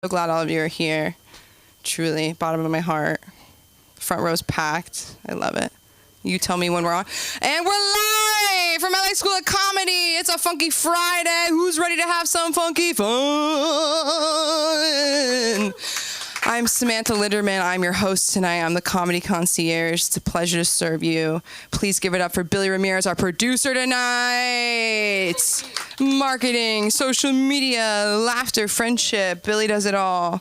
So glad all of you are here. Truly, bottom of my heart. Front row's packed. I love it. You tell me when we're on. And we're live from LA School of Comedy. It's a Funky Friday. Who's ready to have some funky fun? I'm Samantha Linderman. I'm your host tonight. I'm the comedy concierge. It's a pleasure to serve you. Please give it up for Billy Ramirez, our producer tonight. Marketing, social media, laughter, friendship. Billy does it all.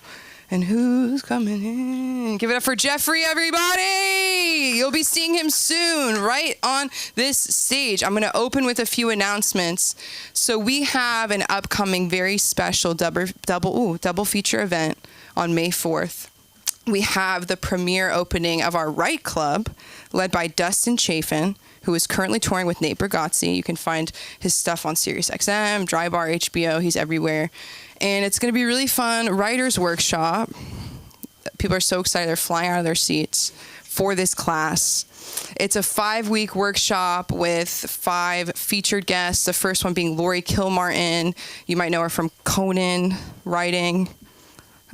And who's coming in? Give it up for Jeffrey, everybody. You'll be seeing him soon, right on this stage. I'm going to open with a few announcements. So we have an upcoming very special double feature event on May 4th. We have the premiere opening of our Write Club, led by Dustin Chafin, who is currently touring with Nate Bargatze. You can find his stuff on SiriusXM, Dry Bar, HBO. He's everywhere. And it's going to be really fun. Writer's workshop. People are so excited. They're flying out of their seats for this class. It's a 5-week workshop with 5 featured guests. The first one being Lori Kilmartin. You might know her from Conan writing.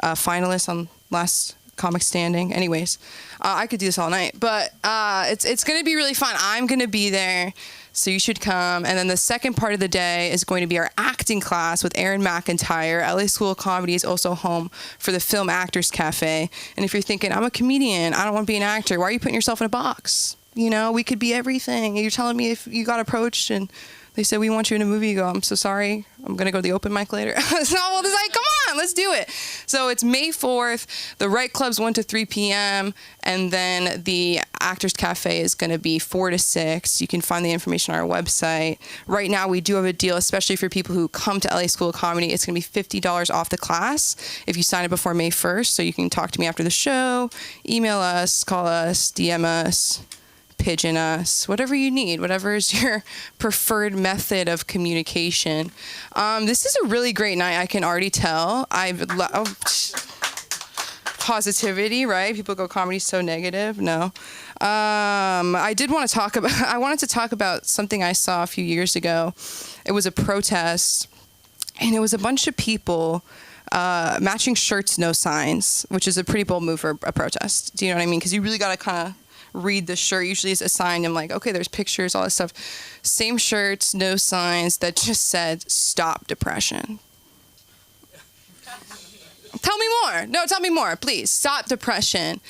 Finalist on Last Comic Standing. Anyways, I could do this all night, but it's going to be really fun. I'm going to be there, so you should come. And then the second part of the day is going to be our acting class with Aaron McIntyre. LA School of Comedy is also home for the Film Actors Cafe. And if you're thinking, I'm a comedian, I don't want to be an actor, why are you putting yourself in a box? You know, we could be everything. And you're telling me if you got approached and they said, we want you in a movie, you go, I'm so sorry. I'm going to go to the open mic later. So it's like, come on, let's do it. So it's May 4th. The Write Club's 1 to 3 p.m. And then the Actors Cafe is going to be 4 to 6. You can find the information on our website. Right now, we do have a deal, especially for people who come to LA School of Comedy. It's going to be $50 off the class if you sign up before May 1st. So you can talk to me after the show, email us, call us, DM us, pigeon us, whatever you need, whatever is your preferred method of communication. This is a really great night, I can already tell. Positivity, right? People go, comedy's so negative. No. I wanted to talk about something I saw a few years ago. It was a protest, and it was a bunch of people matching shirts, no signs, which is a pretty bold move for a protest. Do you know what I mean? Because you really got to kind of read the shirt. Usually it's a sign. I'm like, okay, there's pictures, all this stuff. Same shirts, no signs, that just said, stop depression. Tell me more. No, tell me more, please. Stop depression.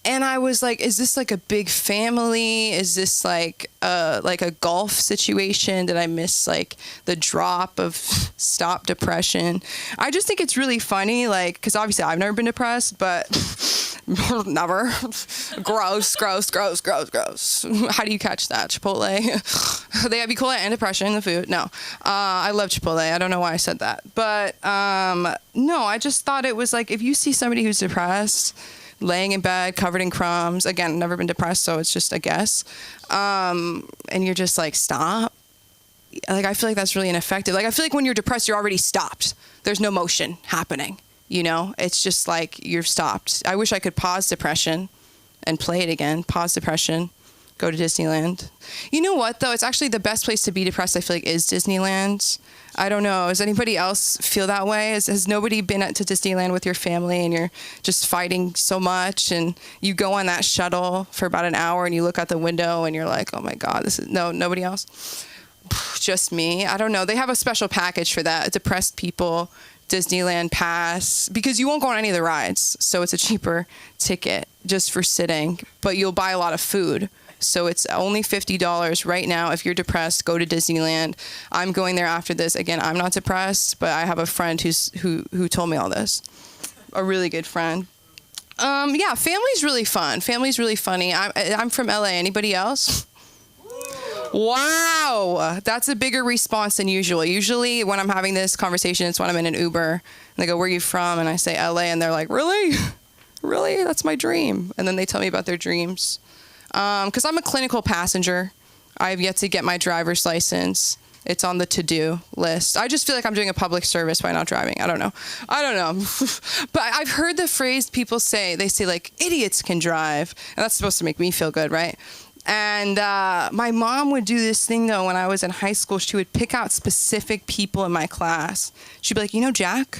And I was like, is this like a big family? Is this like a golf situation? Did I miss like the drop of stop depression? I just think it's really funny, like, because obviously I've never been depressed, but never. Gross. How do you catch that? Chipotle? They have E. coli and depression in the food. No. I love Chipotle. I don't know why I said that. But no, I just thought it was like, if you see somebody who's depressed, laying in bed, covered in crumbs. Again, never been depressed, so it's just a guess. And you're just like, stop. Like, I feel like that's really ineffective. Like, I feel like when you're depressed, you're already stopped. There's no motion happening, you know? It's just like, you're stopped. I wish I could pause depression and play it again. Pause depression. Go to Disneyland. You know what, though? It's actually the best place to be depressed, I feel like, is Disneyland. I don't know. Does anybody else feel that way? Has nobody been to Disneyland with your family and you're just fighting so much and you go on that shuttle for about an hour and you look out the window and you're like, oh my God, nobody else? Just me. I don't know. They have a special package for that. Depressed people, Disneyland pass, because you won't go on any of the rides. So it's a cheaper ticket just for sitting, but you'll buy a lot of food. So it's only $50 right now. If you're depressed, go to Disneyland. I'm going there after this. Again, I'm not depressed, but I have a friend who told me all this. A really good friend. Yeah, family's really fun. Family's really funny. I'm from LA. Anybody else? Wow, that's a bigger response than usual. Usually when I'm having this conversation, it's when I'm in an Uber and they go, where are you from? And I say LA and they're like, really? Really? That's my dream. And then they tell me about their dreams. Because I'm a clinical passenger. I have yet to get my driver's license. It's on the to-do list. I just feel like I'm doing a public service by not driving. I don't know. But I've heard the phrase people say, they say like, idiots can drive. And that's supposed to make me feel good, right? And my mom would do this thing, though, when I was in high school. She would pick out specific people in my class. She'd be like, you know Jack?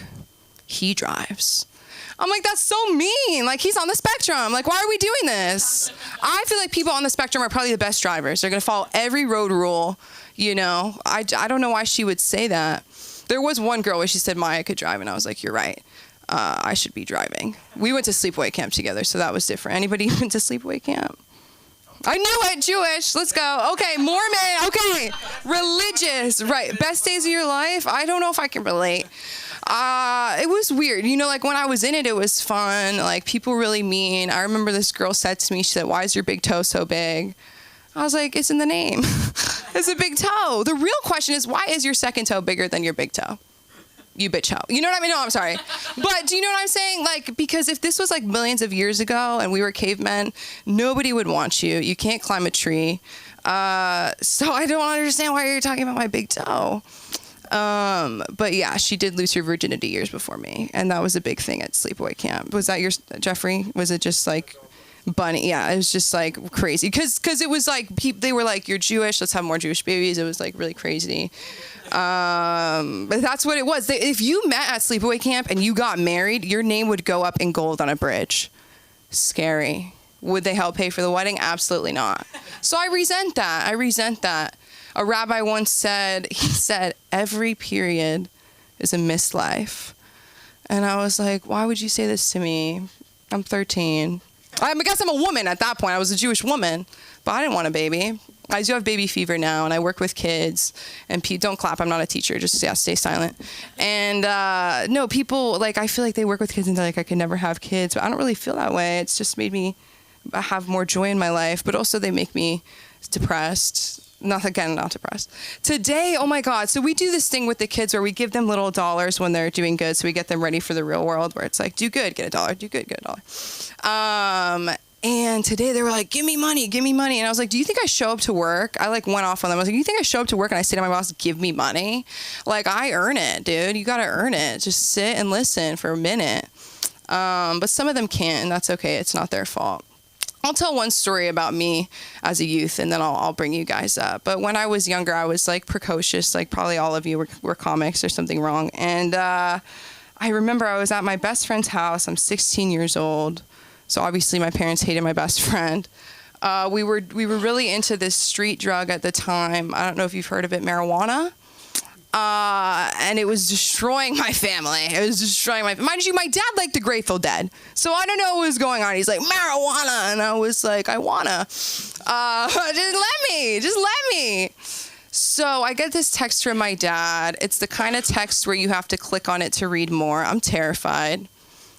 he drives. I'm like, that's so mean. Like, he's on the spectrum. Like, why are we doing this? I feel like people on the spectrum are probably the best drivers. They're going to follow every road rule, you know. I don't know why she would say that. There was one girl where she said Maya could drive, and I was like, you're right. I should be driving. We went to sleepaway camp together, so that was different. Anybody went to sleepaway camp? I knew it. Jewish. Let's go. Okay, Mormon. Okay, religious. Right. Best days of your life? I don't know if I can relate. It was weird. You know, like when I was in it, it was fun. Like people really mean. I remember this girl said to me, she said, why is your big toe so big? I was like, it's in the name. It's a big toe. The real question is, why is your second toe bigger than your big toe? You bitch hoe. You know what I mean? No, I'm sorry. But do you know what I'm saying? Like, because if this was like millions of years ago and we were cavemen, nobody would want you. You can't climb a tree. So I don't understand why you're talking about my big toe. But yeah, she did lose her virginity years before me. And that was a big thing at sleepaway camp. Was that yours, Jeffrey? Was it just like bunny? Yeah, it was just like crazy. Cause it was like, they were like, you're Jewish, let's have more Jewish babies. It was like really crazy. But that's what it was. If you met at sleepaway camp and you got married, your name would go up in gold on a bridge. Scary. Would they help pay for the wedding? Absolutely not. So I resent that. A rabbi once said, every period is a missed life. And I was like, why would you say this to me? I'm 13. I guess I'm a woman at that point. I was a Jewish woman, but I didn't want a baby. I do have baby fever now, and I work with kids. And don't clap. I'm not a teacher. Just stay silent. And no, people, like, I feel like they work with kids and they're like, I could never have kids. But I don't really feel that way. It's just made me have more joy in my life. But also they make me depressed. Not depressed. Today, oh my God. So we do this thing with the kids where we give them little dollars when they're doing good. So we get them ready for the real world where it's like, do good, get $1. Do good, get $1. And today they were like, give me money. And I was like, do you think I show up to work? I like went off on them. I was like, you think I show up to work and I say to my boss, give me money? Like, I earn it, dude. You got to earn it. Just sit and listen for a minute. But some of them can't, and that's okay. It's not their fault. I'll tell one story about me as a youth, and then I'll bring you guys up. But when I was younger, I was like precocious, like probably all of you were comics or something wrong. And I remember I was at my best friend's house. I'm 16 years old. So obviously my parents hated my best friend. We were really into this street drug at the time. I don't know if you've heard of it, marijuana. And it was destroying my family. Mind you, my dad liked the Grateful Dead. So I don't know what was going on. He's like, marijuana. And I was like, I wanna. Just let me. So I get this text from my dad. It's the kind of text where you have to click on it to read more. I'm terrified.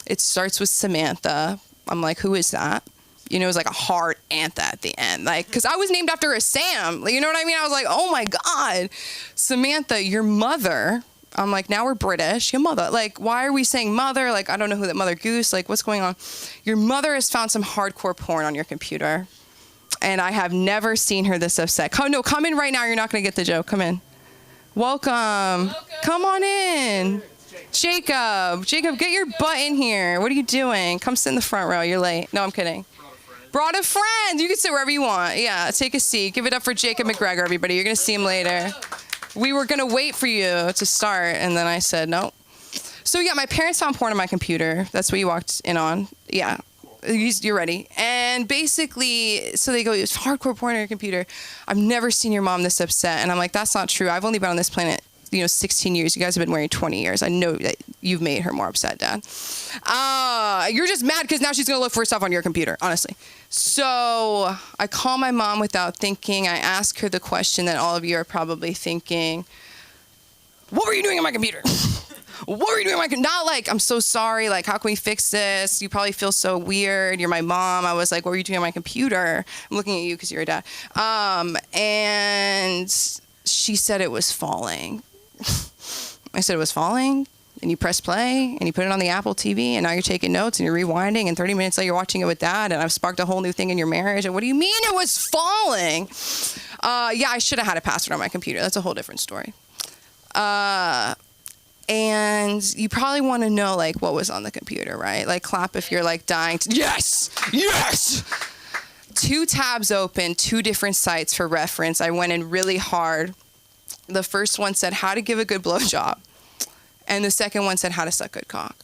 It starts with Samantha. I'm like, who is that? You know, it was like a hard antha at the end. Like, because I was named after a Sam. You know what I mean? I was like, oh my God. Samantha, your mother. I'm like, now we're British. Your mother. Like, why are we saying mother? Like, I don't know who that Mother Goose. Like, what's going on? Your mother has found some hardcore porn on your computer. And I have never seen her this upset. Come in right now. You're not going to get the joke. Come in. Welcome. Come on in. Jacob, get your butt in here. What are you doing? Come sit in the front row. You're late. No, I'm kidding. Brought a friend. You can sit wherever you want. Yeah, take a seat. Give it up for Jacob McGregor, everybody. You're going to see him later. We were going to wait for you to start, and then I said no. So, yeah, my parents found porn on my computer. That's what you walked in on. Yeah. You're ready. And basically, so they go, it's hardcore porn on your computer. I've never seen your mom this upset. And I'm like, that's not true. I've only been on this planet 16 years. You guys have been married 20 years. I know that you've made her more upset, Dad. You're just mad because now she's going to look for stuff on your computer, honestly. So I call my mom without thinking. I ask her the question that all of you are probably thinking. What were you doing on my computer? What were you doing on my computer? Not like, I'm so sorry. Like, how can we fix this? You probably feel so weird. You're my mom. I was like, what were you doing on my computer? I'm looking at you because you're a dad. And she said it was falling. I said it was falling, and you press play, and you put it on the Apple TV, and now you're taking notes, and you're rewinding, and 30 minutes later you're watching it with Dad, and I've sparked a whole new thing in your marriage. And what do you mean it was falling? Yeah, I should have had a password on my computer. That's a whole different story. And you probably want to know, like, what was on the computer, right? Like, clap if you're, like, dying to... Yes! 2 tabs open, 2 different sites for reference. I went in really hard. The first one said how to give a good blowjob. And the second one said how to suck good cock.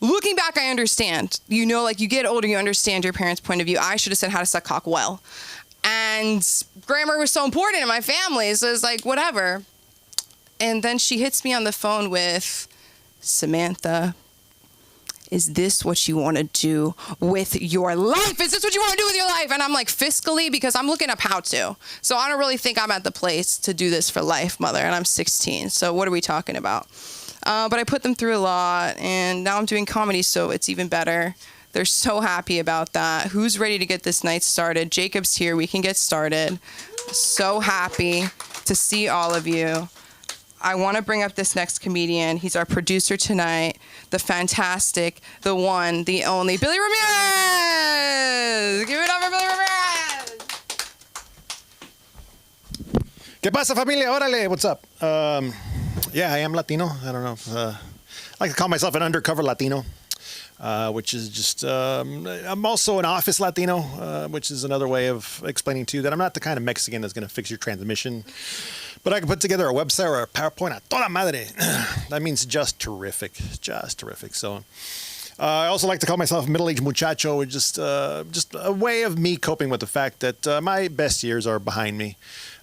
Looking back, I understand. Like you get older, you understand your parents' point of view. I should have said how to suck cock well. And grammar was so important in my family, so it's like, whatever. And then she hits me on the phone with, Samantha, is this what you want to do with your life? Is this what you want to do with your life? And I'm like, fiscally, because I'm looking up how to. So I don't really think I'm at the place to do this for life, mother, and I'm 16. So what are we talking about? But I put them through a lot, and now I'm doing comedy, so it's even better. They're so happy about that. Who's ready to get this night started? Jacob's here. We can get started. So happy to see all of you. I want to bring up this next comedian. He's our producer tonight, the fantastic, the one, the only, Billy Ramirez. Give it up for Billy Ramirez. ¿Qué pasa, familia? Órale, what's up? Yeah, I am Latino. I don't know. I like to call myself an undercover Latino, which is just, I'm also an office Latino, which is another way of explaining to you that I'm not the kind of Mexican that's going to fix your transmission. But I can put together a website or a PowerPoint a toda madre. That means just terrific. Just terrific. So I also like to call myself middle-aged muchacho, just a way of me coping with the fact that my best years are behind me.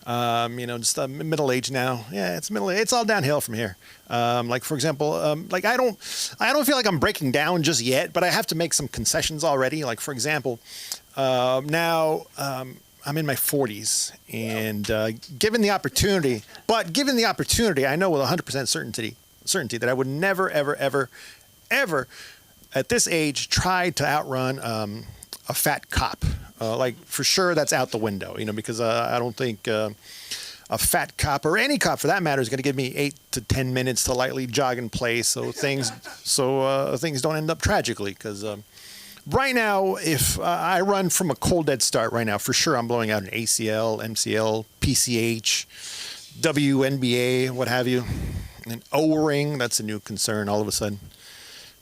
Just middle-aged now. Yeah, it's middle. It's all downhill from here. Like for example, I don't feel like I'm breaking down just yet, but I have to make some concessions already. Like for example, now I'm in my 40s, and given the opportunity, I know with 100% certainty that I would never, ever, ever, ever, at this age, try to outrun a fat cop. Like for sure, that's out the window, because I don't think a fat cop or any cop for that matter is going to give me 8 to 10 minutes to lightly jog in place, so things don't end up tragically. Because right now, if I run from a cold dead start right now, for sure I'm blowing out an ACL, MCL, PCH, WNBA, what have you, an O-ring. That's a new concern all of a sudden.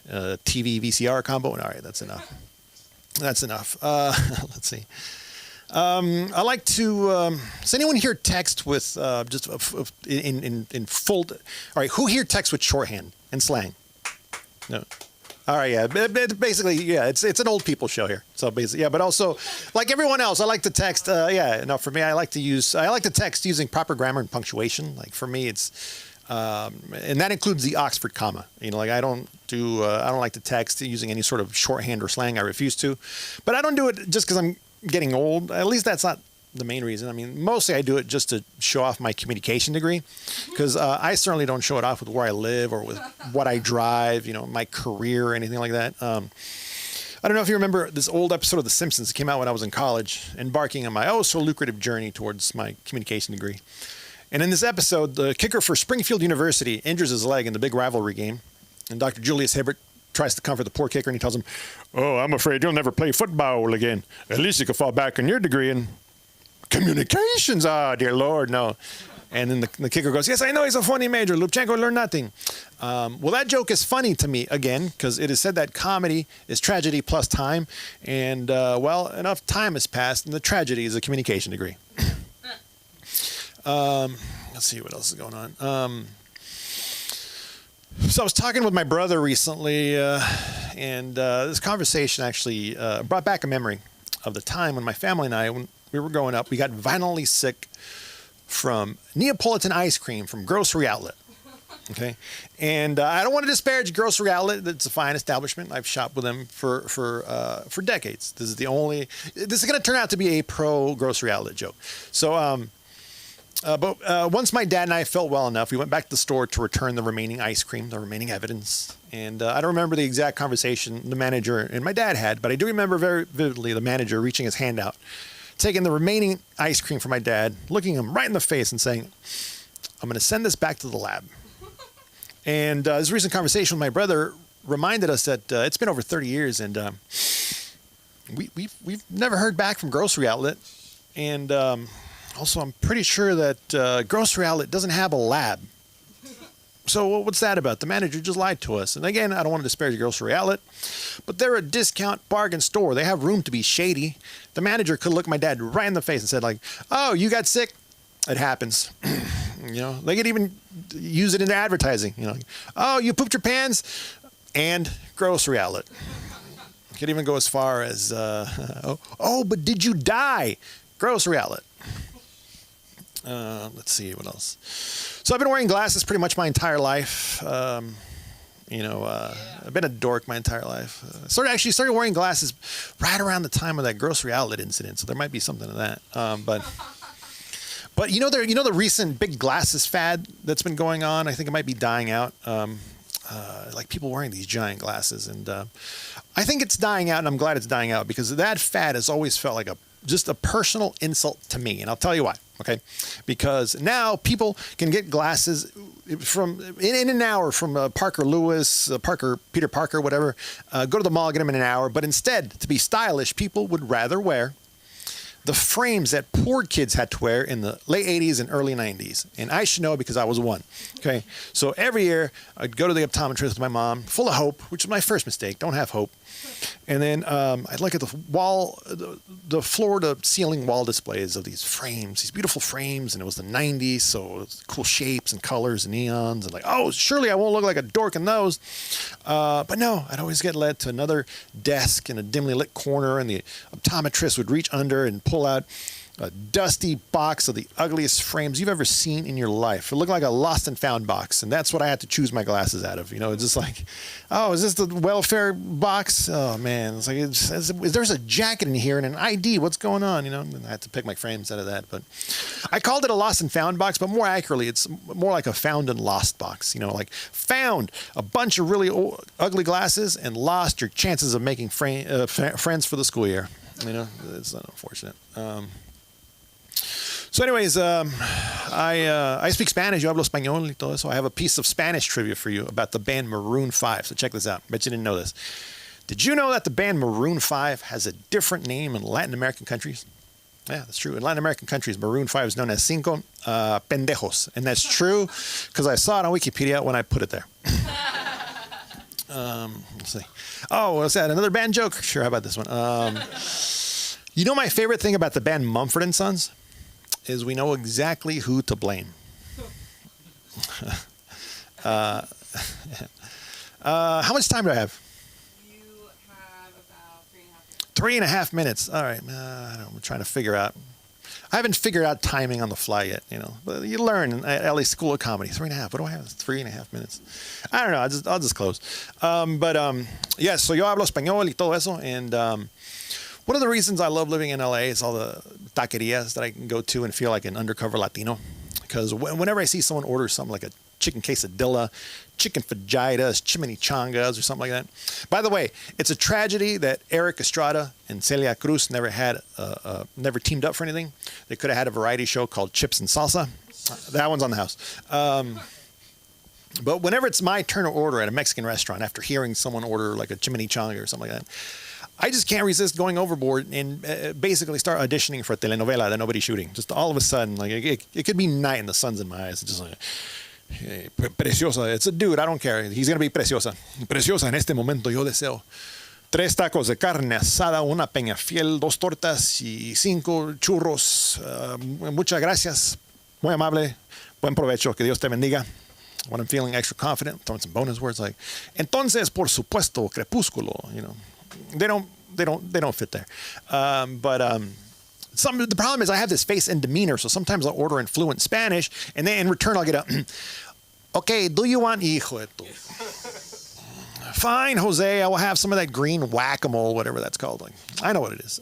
TV VCR combo. All right, that's enough. Let's see. I like to. Does anyone here text with just in full? All right, who here texts with shorthand and slang? No. All right, yeah. Basically, yeah. It's an old people show here. So basically, yeah. But also, like everyone else, I like to text. For me, I like to text using proper grammar and punctuation. Like for me, it's. And that includes the Oxford comma. I don't like to text using any sort of shorthand or slang. I refuse to. But I don't do it just because I'm getting old. At least that's not the main reason. I mean, mostly I do it just to show off my communication degree, because I certainly don't show it off with where I live or with what I drive, my career or anything like that. I don't know if you remember this old episode of The Simpsons that came out when I was in college, embarking on my so lucrative journey towards my communication degree. And in this episode, the kicker for Springfield University injures his leg in the big rivalry game. And Dr. Julius Hibbert tries to comfort the poor kicker, and he tells him, "Oh, I'm afraid you'll never play football again. At least you could fall back on your degree in communications." Ah, dear Lord, no. And then the kicker goes, "Yes, I know he's a funny major. Lubchenko learned nothing." Well, that joke is funny to me, again, because it is said that comedy is tragedy plus time. And, enough time has passed, and the tragedy is a communication degree. Let's see what else is going on. So I was talking with my brother recently, and this conversation actually brought back a memory of the time when my family and I, when we were growing up, we got violently sick from Neapolitan ice cream from Grocery Outlet. Okay, and I don't want to disparage Grocery Outlet. It's a fine establishment. I've shopped with them for decades. This is going to turn out to be a pro Grocery Outlet joke. So. But once my dad and I felt well enough, we went back to the store to return the remaining ice cream, the remaining evidence. And I don't remember the exact conversation the manager and my dad had, but I do remember very vividly the manager reaching his hand out, taking the remaining ice cream from my dad, looking him right in the face and saying, "I'm going to send this back to the lab." And this recent conversation with my brother reminded us that it's been over 30 years, and we've never heard back from Grocery Outlet. And also, I'm pretty sure that Grocery Outlet doesn't have a lab. So what's that about? The manager just lied to us. And again, I don't want to disparage Grocery Outlet, but they're a discount bargain store. They have room to be shady. The manager could look my dad right in the face and said, like, "Oh, you got sick? it happens. They could even use it in advertising. Oh, you pooped your pants, and grocery outlet. Could even go as far as, but did you die? Grocery outlet. Let's see what else. So I've been wearing glasses pretty much my entire life. I've been a dork my entire life. Started wearing glasses right around the time of that grocery outlet incident. So there might be something to that. But the recent big glasses fad that's been going on. I think it might be dying out. Like people wearing these giant glasses, and I think it's dying out, and I'm glad it's dying out because that fad has always felt like just a personal insult to me, and I'll tell you why. Okay, because now people can get glasses from in an hour from Parker Lewis, Peter Parker, whatever. Go to the mall, get them in an hour. But instead, to be stylish, people would rather wear the frames that poor kids had to wear in the late 80s and early 90s. And I should know because I was one. Okay, so every year I'd go to the optometrist with my mom, full of hope, which was my first mistake. Don't have hope. And then I'd look at the floor-to-ceiling wall displays of these frames, these beautiful frames, and it was the 90s, so it was cool shapes and colors and neons, and like, oh, surely I won't look like a dork in those. But no, I'd always get led to another desk in a dimly lit corner, and the optometrist would reach under and pull out a dusty box of the ugliest frames you've ever seen in your life. It looked like a lost and found box, and that's what I had to choose my glasses out of. It's just like, oh, is this the welfare box? Oh man, it's like there's a jacket in here and an ID. What's going on? And I had to pick my frames out of that. But I called it a lost and found box, but more accurately, it's more like a found and lost box. Like found a bunch of really ugly glasses and lost your chances of making friends for the school year. It's unfortunate. So anyways, I speak Spanish. Yo hablo español y todo eso. I have a piece of Spanish trivia for you about the band Maroon 5. So check this out. Bet you didn't know this. Did you know that the band Maroon 5 has a different name in Latin American countries? Yeah, that's true. In Latin American countries, Maroon 5 is known as Cinco Pendejos. And that's true because I saw it on Wikipedia when I put it there. Let's see. Oh, what's that? Another band joke? Sure, how about this one? My favorite thing about the band Mumford & Sons is we know exactly who to blame. How much time do I have? You have about 3.5 minutes. 3.5 minutes. All right. I'm trying to figure out. I haven't figured out timing on the fly yet, But you learn at LA School of Comedy. 3.5. What do I have? 3.5 minutes. I don't know. I'll just close. Yes. So yo hablo español y todo eso, and one of the reasons I love living in LA is all the taquerias that I can go to and feel like an undercover Latino. Because whenever I see someone order something like a chicken quesadilla, chicken fajitas, chimichangas, or something like that. By the way, it's a tragedy that Eric Estrada and Celia Cruz never teamed up for anything. They could have had a variety show called Chips and Salsa. That one's on the house. But whenever it's my turn to order at a Mexican restaurant, after hearing someone order like a chimichanga or something like that, I just can't resist going overboard and basically start auditioning for a telenovela that nobody's shooting. Just all of a sudden, like it could be night and the sun's in my eyes. It's just like, hey, preciosa. It's a dude. I don't care. He's going to be preciosa. Preciosa, en este momento yo deseo 3 tacos de carne asada, una peñafiel, 2 tortas y 5 churros. Muchas gracias. Muy amable. Buen provecho. Que Dios te bendiga. When I'm feeling extra confident, throwing some bonus words like, entonces, por supuesto, crepúsculo, They don't fit there. The problem is I have this face and demeanor, so sometimes I'll order in fluent Spanish, and then in return I'll get a, okay, do you want hijo de tu? Fine, Jose, I will have some of that green whack-a-mole, whatever that's called. Like, I know what it is.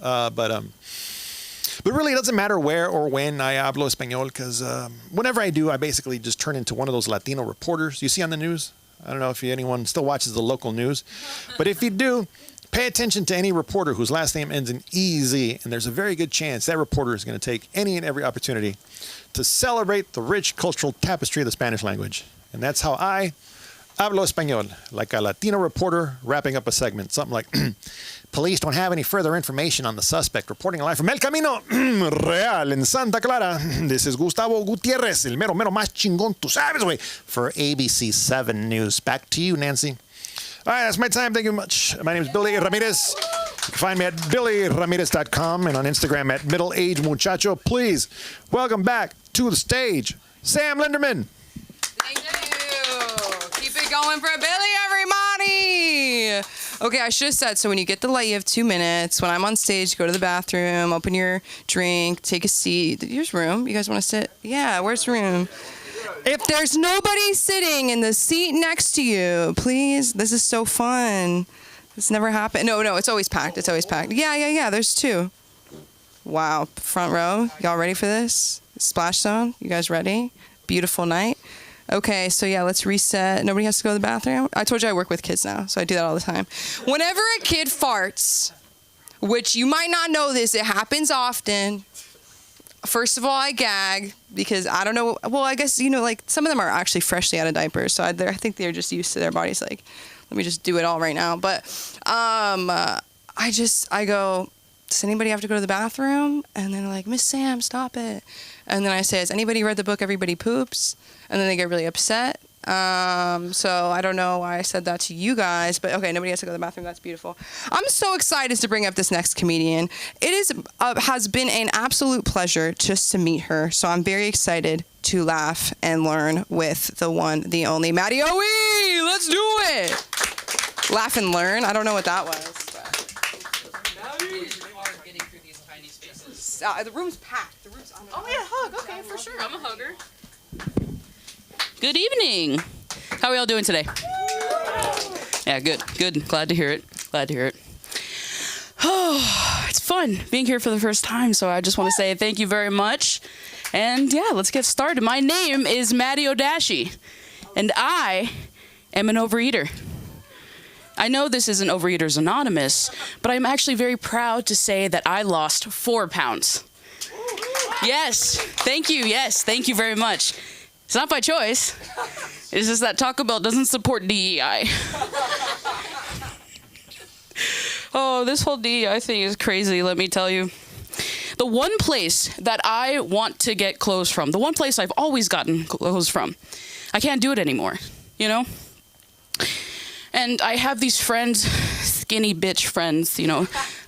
But really, it doesn't matter where or when I hablo español, because whenever I do, I basically just turn into one of those Latino reporters you see on the news. I don't know if anyone still watches the local news, but if you do, pay attention to any reporter whose last name ends in EZ, and there's a very good chance that reporter is going to take any and every opportunity to celebrate the rich cultural tapestry of the Spanish language. And that's how I hablo español, like a Latino reporter wrapping up a segment. Something like, police don't have any further information on the suspect reporting live from El Camino Real in Santa Clara. This is Gustavo Gutierrez, el mero más chingón, tú sabes, güey, for ABC 7 News. Back to you, Nancy. All right, that's my time. Thank you much. My name is Billy Ramirez. You can find me at billyramirez.com and on Instagram at middleagemuchacho. Please welcome back to to the stage, Sam Linderman. Thank you. Keep it going for Billy, everybody. Okay, I should have said, so when you get the light, you have 2 minutes. When I'm on stage, go to the bathroom, open your drink, take a seat. Here's room. You guys want to sit? Yeah, where's room? If there's nobody sitting in the seat next to you, please, this is so fun. This never happened. No, it's always packed. It's always packed. Yeah, there's 2. Wow, front row. Y'all ready for this? Splash zone. You guys ready? Beautiful night. Okay, so yeah, let's reset. Nobody has to go to the bathroom? I told you I work with kids now, so I do that all the time. Whenever a kid farts, which you might not know this, it happens often. First of all, I gag because I don't know. Well, I guess, like some of them are actually freshly out of diapers, so I think they're just used to their bodies. Like, let me just do it all right now. But I go, does anybody have to go to the bathroom? And then they're like, Miss Sam, stop it. And then I say, has anybody read the book Everybody Poops? And then they get really upset. So I don't know why I said that to you guys, but okay, nobody has to go to the bathroom. That's beautiful. I'm so excited to bring up this next comedian. It has been an absolute pleasure just to meet her. So I'm very excited to laugh and learn with the one, the only Maddie Oe. Let's do it. Laugh and learn. I don't know what that was. The room's packed. Oh yeah, hug. Okay, for sure. I'm a hugger. Good evening. How are y'all doing today? Yeah, good. Glad to hear it. Oh, it's fun being here for the first time, so I just want to say thank you very much. And yeah, let's get started. My name is Maddie Odashi, and I am an overeater. I know this isn't Overeaters Anonymous, but I'm actually very proud to say that I lost 4 pounds. Yes, thank you. Yes, thank you very much. It's not by choice. It's just that Taco Bell doesn't support DEI. Oh, this whole DEI thing is crazy, let me tell you. The one place that I want to get clothes from, the one place I've always gotten clothes from, I can't do it anymore, And I have these friends, skinny bitch friends,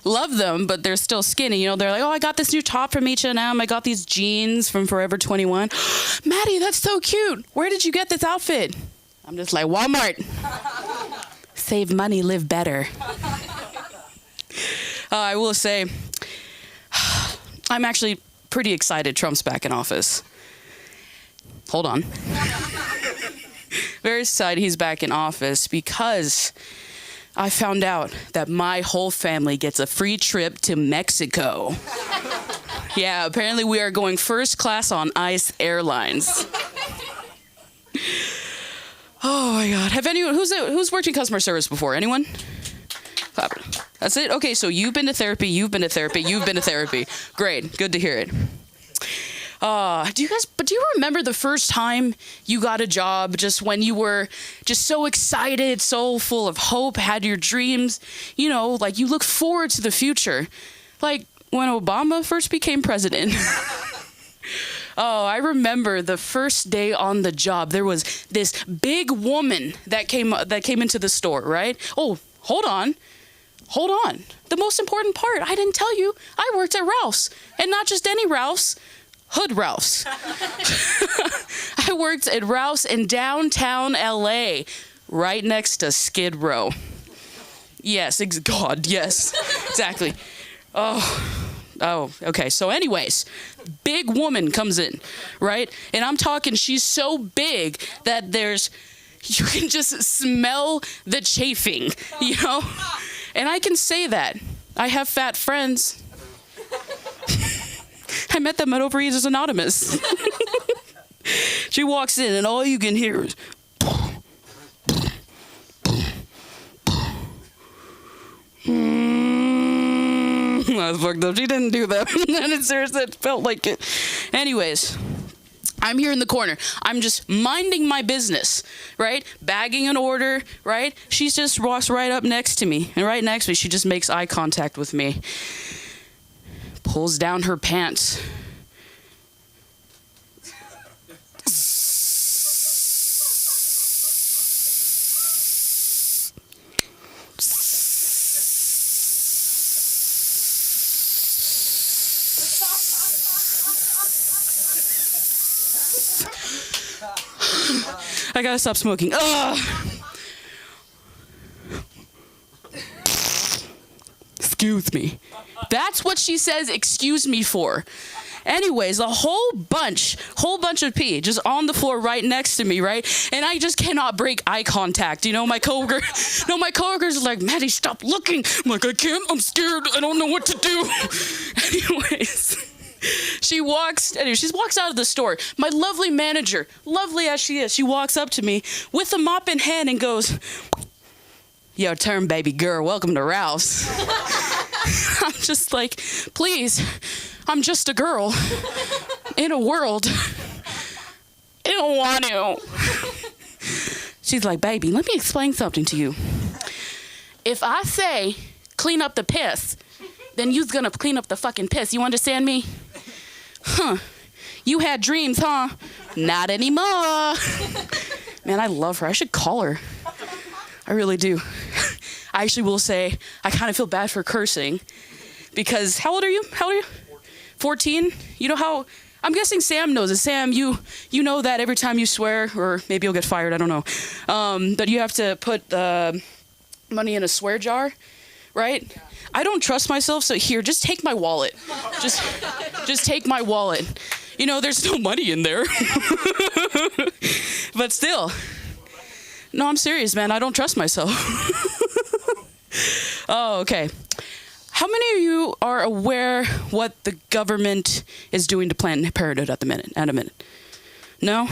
love them, but they're still skinny. They're like, oh, I got this new top from H&M. I got these jeans from Forever 21. Maddie, that's so cute. Where did you get this outfit? I'm just like, Walmart. Save money, live better. I will say, I'm actually pretty excited Trump's back in office. Hold on. Very excited he's back in office because I found out that my whole family gets a free trip to Mexico. Yeah, apparently we are going first class on ICE Airlines. Oh my God. Have anyone, who's worked in customer service before? Anyone? That's it? Okay, so you've been to therapy. Great, good to hear it. Do you remember the first time you got a job, just when you were just so excited, so full of hope, had your dreams, like you look forward to the future, like when Obama first became president? Oh, I remember the first day on the job, there was this big woman that came into the store, right? Oh, hold on. The most important part, I didn't tell you, I worked at Ralph's, and not just any Ralph's. Hood Ralph's. I worked at Ralph's in downtown LA, right next to Skid Row. Yes, yes, exactly. Oh, okay. So anyways, big woman comes in, right? And I'm talking, she's so big that you can just smell the chafing, And I can say that. I have fat friends. I met them at Overeaters Anonymous. She walks in and all you can hear is I was fucked up. She didn't do that. And it seriously felt like it. Anyways, I'm here in the corner. I'm just minding my business, right? Bagging an order, right? She just walks right up next to me. And right next to me, she just makes eye contact with me. Pulls down her pants. I gotta stop smoking. Ugh. Excuse me. That's what she says excuse me for. Anyways, a whole bunch of pee just on the floor right next to me, right? And I just cannot break eye contact. You know, my coworkers are like, Maddie, stop looking. I'm like, I can't, I'm scared. I don't know what to do. Anyways, she walks out of the store. My lovely manager, lovely as she is, she walks up to me with a mop in hand and goes, your turn, baby girl. Welcome to Ralph's. I'm just like, please, I'm just a girl in a world. I don't want to. She's like, baby, let me explain something to you. If I say clean up the piss, then you's gonna clean up the fucking piss. You understand me? Huh. You had dreams, huh? Not anymore. Man, I love her. I should call her. I really do. I actually will say I kind of feel bad for cursing because how old are you? 14? You know how I'm guessing Sam knows it. Sam, you know that every time you swear, or maybe you'll get fired, I don't know. But you have to put money in a swear jar, right? Yeah. I don't trust myself, so here, just take my wallet. Just take my wallet. You know, there's no money in there. But still. No, I'm serious, man. I don't trust myself. Oh, okay. How many of you are aware what the government is doing to Planned Parenthood at a minute? No?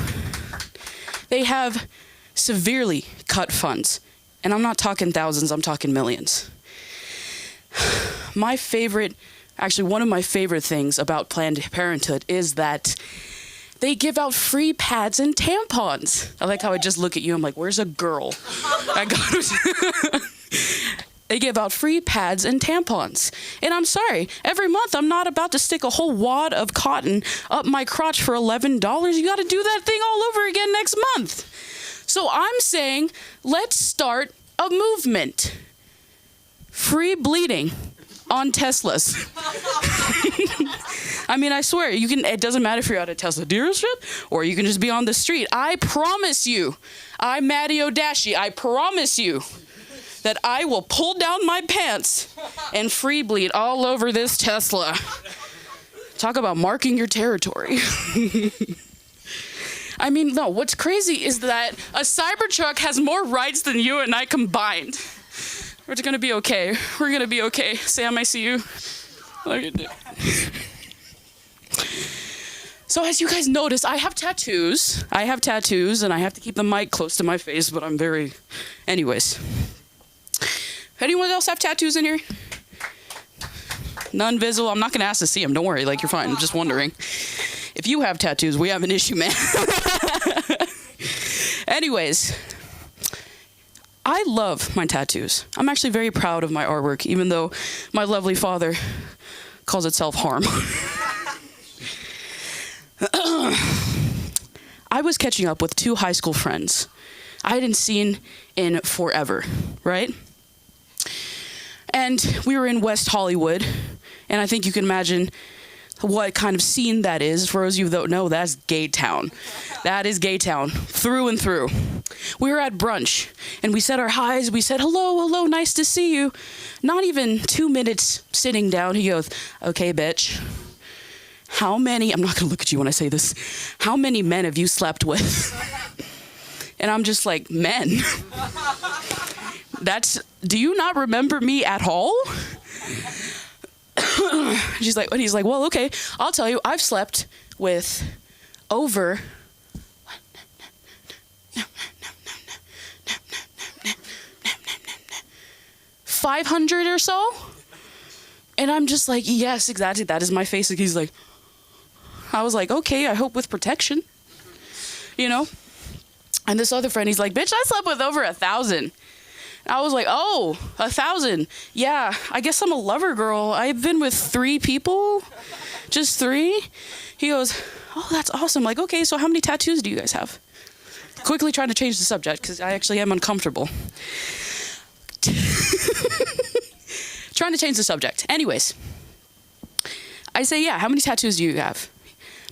They have severely cut funds. And I'm not talking thousands, I'm talking millions. One of my favorite things about Planned Parenthood is that they give out free pads and tampons. I like how I just look at you, I'm like, where's a girl? They give out free pads and tampons. And I'm sorry, every month I'm not about to stick a whole wad of cotton up my crotch for $11. You gotta do that thing all over again next month. So I'm saying, let's start a movement. Free bleeding on Teslas. I mean, I swear, it doesn't matter if you're at a Tesla dealership or you can just be on the street. I promise you, I'm Maddie Odashi, I promise you that I will pull down my pants and free bleed all over this Tesla. Talk about marking your territory. I mean, no, what's crazy is that a Cybertruck has more rides than you and I combined. We're gonna be okay. We're gonna be okay. Sam, I see you. So as you guys notice, I have tattoos. And I have to keep the mic close to my face, but anyways. Anyone else have tattoos in here? None visible. I'm not gonna ask to see them. Don't worry, you're fine. I'm just wondering. If you have tattoos, we have an issue, man. Anyways, I love my tattoos. I'm actually very proud of my artwork, even though my lovely father calls it self-harm. I was catching up with 2 high school friends I hadn't seen in forever, right? And we were in West Hollywood, and I think you can imagine what kind of scene that is. For those of you who don't know, that's gay town. That is gay town, through and through. We were at brunch, and we said our highs. We said, hello, nice to see you. Not even 2 minutes sitting down, he goes, okay, bitch. I'm not gonna look at you when I say this. How many men have you slept with? And I'm just like, men? Do you not remember me at all? He's like, well, okay, I'll tell you, I've slept with over 500 or so. And I'm just like, yes, exactly, that is my face. He's like, I was like, okay, I hope with protection, And this other friend, he's like, bitch, I slept with over 1,000. I was like, oh, 1,000. Yeah, I guess I'm a lover girl. I've been with 3 people, just 3. He goes, oh, that's awesome. Like, okay, so how many tattoos do you guys have? Quickly trying to change the subject because I actually am uncomfortable. Trying to change the subject. Anyways, I say, yeah, how many tattoos do you have?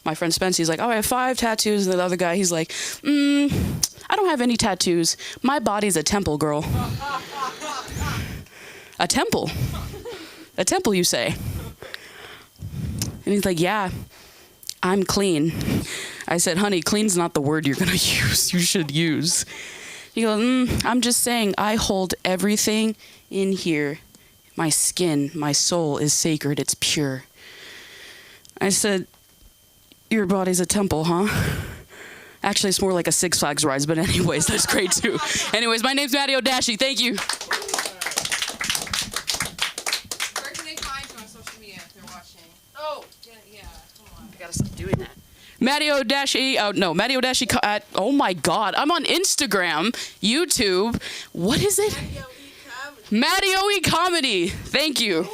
My friend Spence, he's like, oh, I have 5 tattoos. And the other guy, he's like, I don't have any tattoos. My body's a temple, girl. A temple? A temple, you say? And he's like, yeah, I'm clean. I said, honey, clean's not the word you're going to use. You should use. He goes, I'm just saying I hold everything in here. My skin, my soul is sacred. It's pure. I said, your body's a temple, huh? Actually, it's more like a Six Flags ride, but anyways, that's great too. Anyways, my name's Maddie Odashi. Thank you. Where can they find you on social media if they're watching? Oh, Yeah, come on. I gotta stop doing that. Maddie Odashi, Maddie Odashi at, oh my God, I'm on Instagram, YouTube. What is it? Maddie O.E. Comedy. Thank you.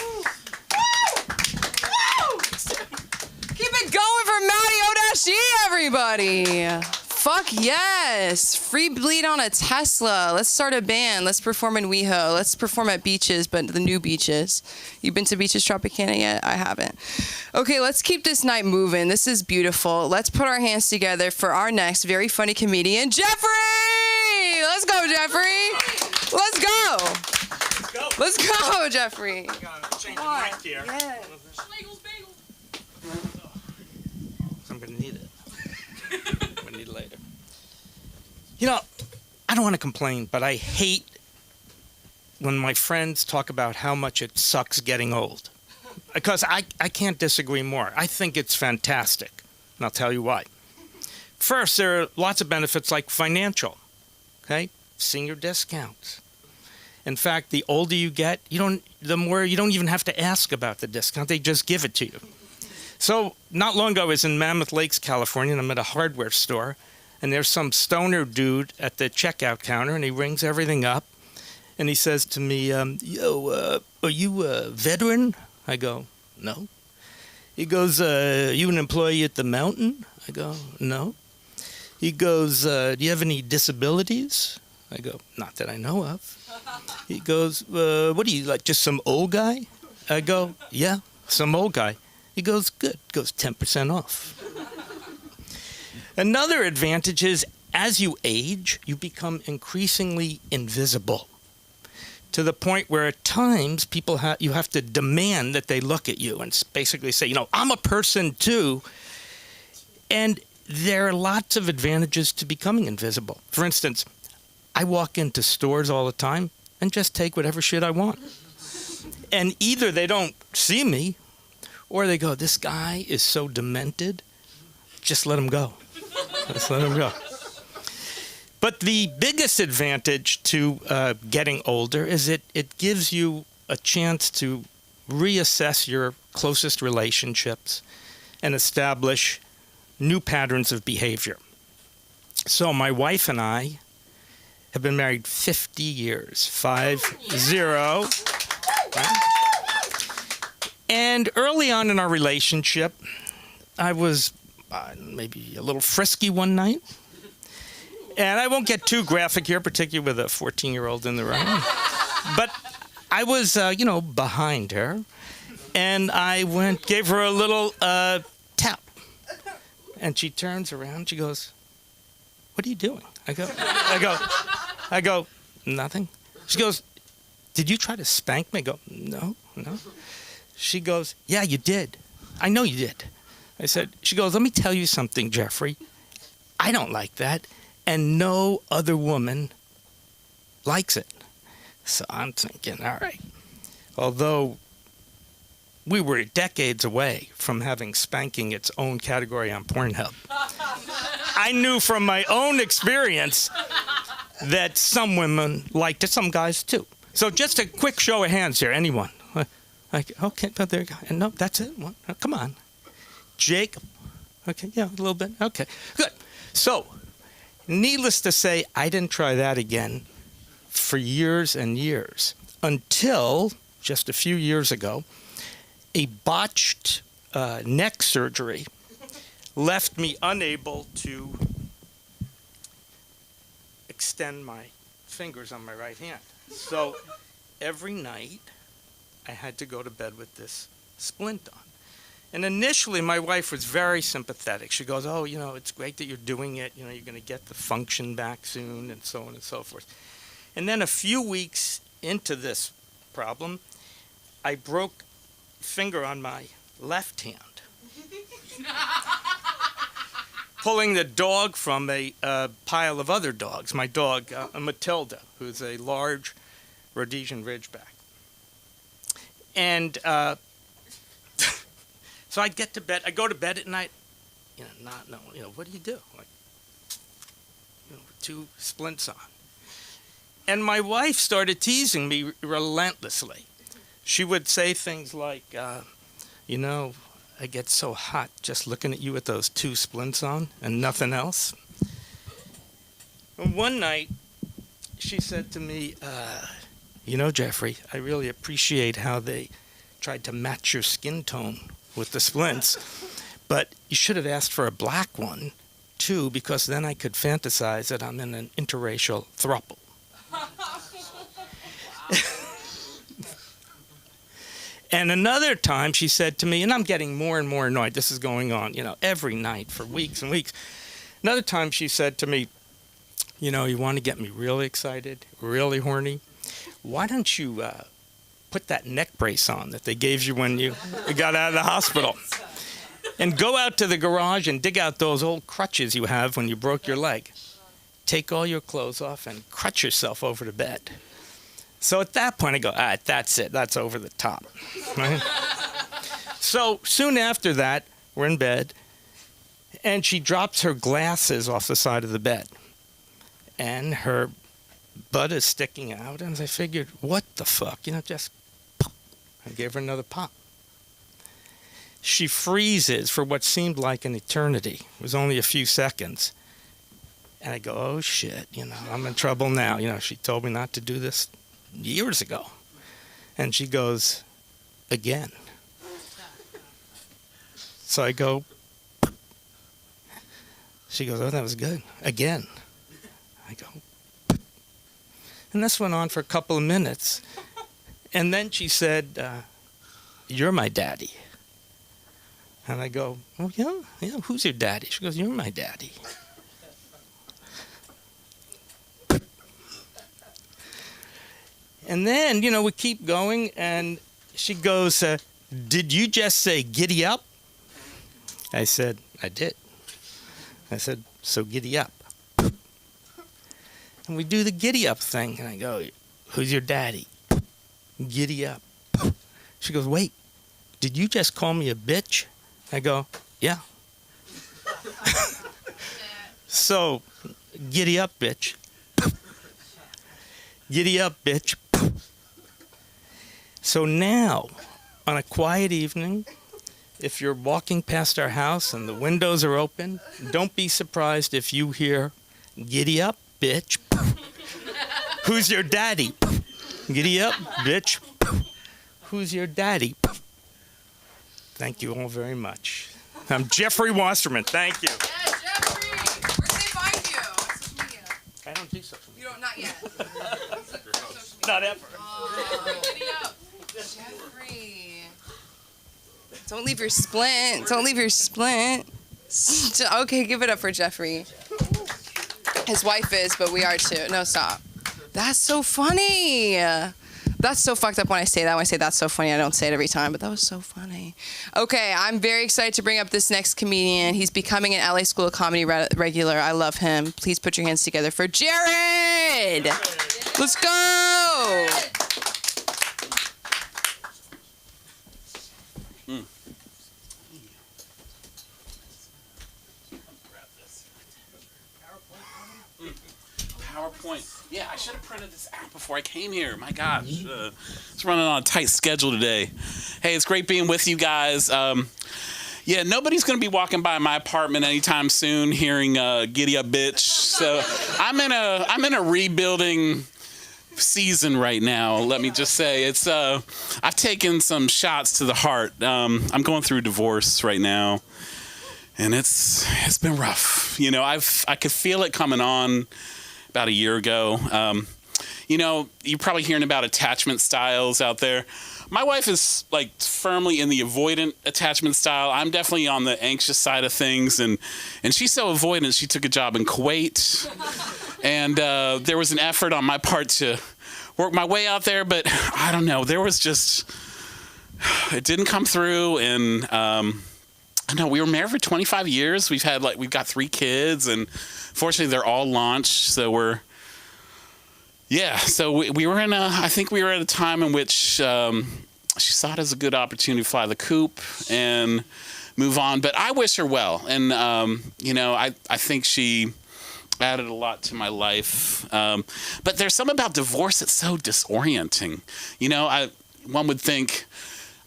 Keep it going for Maddie Odashi, everybody. Fuck yes. Free bleed on a Tesla. Let's start a band. Let's perform in WeHo. Let's perform at beaches, but the new beaches. You've been to Beaches Tropicana yet? I haven't. Okay, let's keep this night moving. This is beautiful. Let's put our hands together for our next very funny comedian, Jeffrey! Let's go, Jeffrey. Let's go. Let's go, Jeffrey. Change the mic here. Yeah. I'm gonna need it. I'm gonna need it later. You know, I don't want to complain, but I hate when my friends talk about how much it sucks getting old. Because I can't disagree more. I think it's fantastic. And I'll tell you why. First, there are lots of benefits like financial. Okay? Senior discounts. In fact, the older you get, the more you don't even have to ask about the discount. They just give it to you. So not long ago, I was in Mammoth Lakes, California, and I'm at a hardware store, and there's some stoner dude at the checkout counter, and he rings everything up, and he says to me, yo, are you a veteran? I go, no. He goes, you an employee at the Mountain? I go, no. He goes, do you have any disabilities? I go, not that I know of. He goes, what are you, like just some old guy? I go, yeah, some old guy. He goes, good. Goes 10% off. Another advantage is as you age, you become increasingly invisible to the point where at times you have to demand that they look at you and basically say, I'm a person too. And there are lots of advantages to becoming invisible. For instance, I walk into stores all the time and just take whatever shit I want. And either they don't see me or they go, this guy is so demented, just let him go. Just let him go. But the biggest advantage to getting older is it gives you a chance to reassess your closest relationships and establish new patterns of behavior. So my wife and I have been married 50 years, 50. Right? And early on in our relationship, I was maybe a little frisky one night. And I won't get too graphic here, particularly with a 14-year-old in the room. But I was, behind her. And I gave her a little tap. And she turns around, she goes, what are you doing? I go, nothing. She goes, did you try to spank me? I go, no. She goes, yeah, you did. I know you did. She goes, let me tell you something, Jeffrey. I don't like that. And no other woman likes it. So I'm thinking, all right. Although we were decades away from having spanking its own category on Pornhub, I knew from my own experience that some women liked it, some guys too. So just a quick show of hands here. Anyone? Okay, but there you go. No, that's it. Well, come on. Jake? Okay, yeah, a little bit. Okay, good. So, needless to say, I didn't try that again for years and years until just a few years ago, a botched neck surgery left me unable to extend my fingers on my right hand. So every night I had to go to bed with this splint on. And initially, my wife was very sympathetic. She goes, oh, it's great that you're doing it. You're going to get the function back soon, and so on and so forth. And then a few weeks into this problem, I broke finger on my left hand, pulling the dog from a pile of other dogs. My dog, Matilda, who's a large Rhodesian Ridgeback. And so I get to bed. I go to bed at night, not knowing, what do you do? Like, with 2 splints on. And my wife started teasing me relentlessly. She would say things like, I get so hot just looking at you with those 2 splints on and nothing else. And one night, she said to me, Jeffrey, I really appreciate how they tried to match your skin tone with the splints, but you should have asked for a black one, too, because then I could fantasize that I'm in an interracial throuple. And another time she said to me, and I'm getting more and more annoyed, this is going on, every night for weeks and weeks. Another time she said to me, you want to get me really excited, really horny? Why don't you put that neck brace on that they gave you when you got out of the hospital, and go out to the garage and dig out those old crutches you have when you broke your leg. Take all your clothes off and crutch yourself over the bed. So at that point I go, all right, that's it. That's over the top. Right? So soon after that, we're in bed, and she drops her glasses off the side of the bed, and her butt is sticking out, and I figured, what the fuck? Just pop. I gave her another pop. She freezes for what seemed like an eternity. It was only a few seconds. And I go, oh shit, I'm in trouble now. She told me not to do this years ago. And she goes, again. So I go, she goes, oh, that was good. Again. I go, and this went on for a couple of minutes. And then she said, you're my daddy. And I go, oh, yeah, who's your daddy? She goes, you're my daddy. And then, we keep going, and she goes, did you just say giddy up? I said, I did. I said, so giddy up. And we do the giddy up thing, and I go, who's your daddy? Giddy up. She goes, wait, did you just call me a bitch? I go, yeah. So, giddy up, bitch. Giddy up, bitch. So now, on a quiet evening, if you're walking past our house and the windows are open, don't be surprised if you hear, giddy up, bitch. Who's your daddy? Giddy up, bitch. Who's your daddy? Thank you all very much. I'm Jeffrey Wasserman. Thank you. Yes, Jeffrey. Where can they find you? Social media. I don't do social media. You don't, not yet. Not ever. Jeffrey. Don't leave your splint. Don't leave your splint. Okay, give it up for Jeffrey. His wife is, but we are too. No, stop. That's so funny. That's so fucked up when I say that. When I say that's so funny, I don't say it every time, but that was so funny. Okay, I'm very excited to bring up this next comedian. He's becoming an LA School of Comedy regular. I love him. Please put your hands together for Jared. Let's go. PowerPoint. Yeah, I should have printed this out before I came here. My gosh. It's running on a tight schedule today. Hey, it's great being with you guys. Yeah, nobody's going to be walking by my apartment anytime soon hearing Giddy Up Bitch. So I'm in a rebuilding season right now. Let me just say it's I've taken some shots to the heart. I'm going through divorce right now, and it's been rough. I could feel it coming on about a year ago. you know, you're probably hearing about attachment styles out there. My wife is like firmly in the avoidant attachment style. I'm definitely on the anxious side of things, and she's so avoidant. She took a job in Kuwait, and there was an effort on my part to work my way out there, but I don't know. There was just, it didn't come through, and I know we were married for 25 years. We've got 3 kids, and fortunately they're all launched. So so we were I think we were at a time in which she saw it as a good opportunity to fly the coop and move on. But I wish her well, and you know, I think she added a lot to my life. But there's something about divorce that's so disorienting. You know, one would think,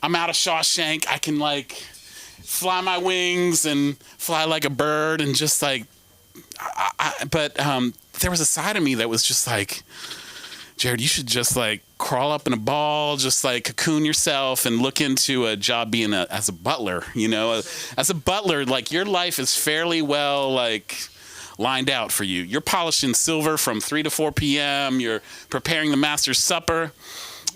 I'm out of Shawshank, I can like fly my wings and fly like a bird, and just like, but there was a side of me that was just like, Jared, you should just like crawl up in a ball, just like cocoon yourself and look into a job being as a butler. You know, as a butler, like your life is fairly well like lined out for you. You're polishing silver from 3 to 4 p.m. You're preparing the master's supper,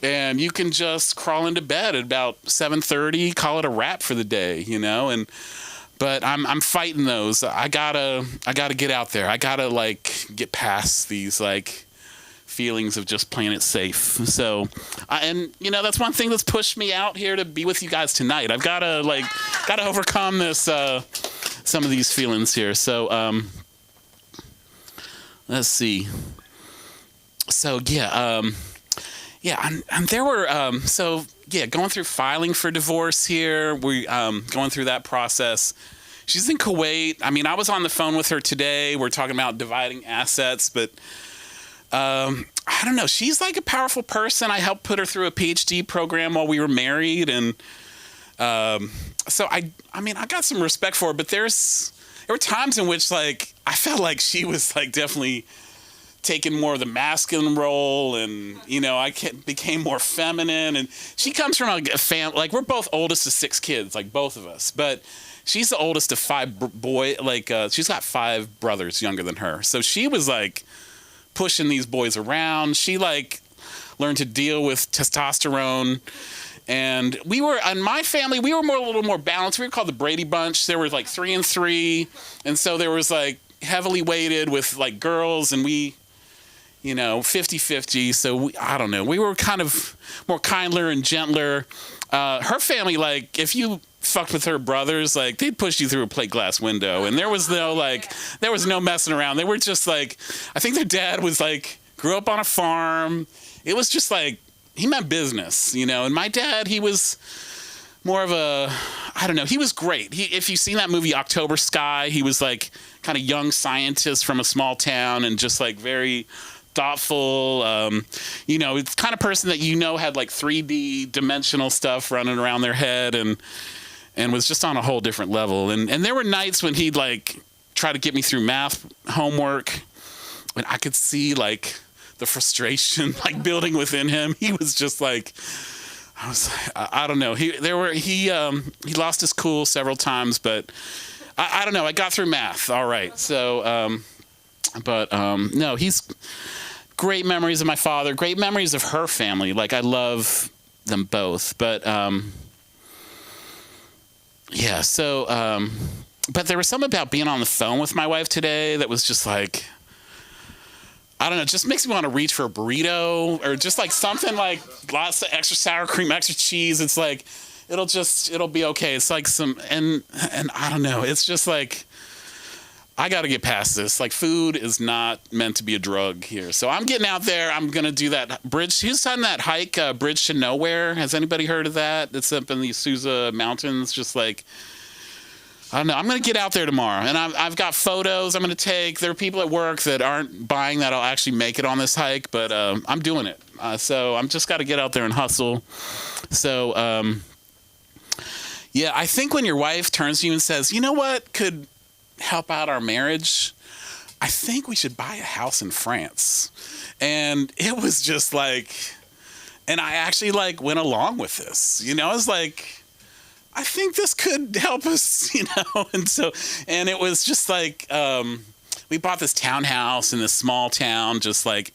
and you can just crawl into bed at about 7:30, call it a wrap for the day, you know. But I'm fighting those. I gotta get out there. I gotta like get past these like feelings of just playing it safe. So, and you know, that's one thing that's pushed me out here to be with you guys tonight. I've gotta overcome this some of these feelings here. So let's see. So and there were going through filing for divorce here. We going through that process. She's in Kuwait. I mean, I was on the phone with her today. We're talking about dividing assets, but I don't know. She's like a powerful person. I helped put her through a PhD program while we were married, and so I mean, I got some respect for her. But there were times in which like I felt like she was like definitely taking more of the masculine role, and you know, I became more feminine. And she comes from a family, like we're both oldest of 6 kids, like both of us, but she's the oldest of 5 boys. Like she's got 5 brothers younger than her, so she was like pushing these boys around. She like learned to deal with testosterone. And we were, in my family, we were a little more balanced. We were called the Brady Bunch. There was like 3 and 3, and so there was like heavily weighted with like girls, and we, you know, 50-50. So I don't know. We were kind of more kindler and gentler. Her family, like, if you fucked with her brothers, like, they'd push you through a plate glass window, and there was no messing around. They were just like, I think their dad was like, grew up on a farm. It was just like, he meant business, you know. And my dad, he was more of a, I don't know, he was great. If you've seen that movie October Sky, he was like kind of young scientist from a small town, and just like very thoughtful, you know, it's kind of person that, you know, had like 3D dimensional stuff running around their head, and was just on a whole different level. And there were nights when he'd like try to get me through math homework, and I could see like the frustration like building within him. He was just like, I don't know. He lost his cool several times, but I don't know. I got through math all right. So, no, he's great memories of my father, great memories of her family. Like, I love them both. But, yeah, so, but there was something about being on the phone with my wife today that was just like, I don't know, it just makes me want to reach for a burrito, or just like something like lots of extra sour cream, extra cheese. It's like, it'll be okay. It's like and I don't know. It's just like, I got to get past this. Like, food is not meant to be a drug here. So I'm getting out there. I'm going to do that bridge. Who's done that hike, Bridge to Nowhere? Has anybody heard of that? It's up in the Sousa Mountains. Just like, I don't know. I'm going to get out there tomorrow, and I've got photos I'm going to take. There are people at work that aren't buying that I'll actually make it on this hike, but I'm doing it. So I'm just got to get out there and hustle. So, yeah, I think when your wife turns to you and says, you know what could help out our marriage? I think we should buy a house in France. And it was just like, and I actually like went along with this. You know, I was like, I think this could help us, you know? And it was just like, we bought this townhouse in this small town, just like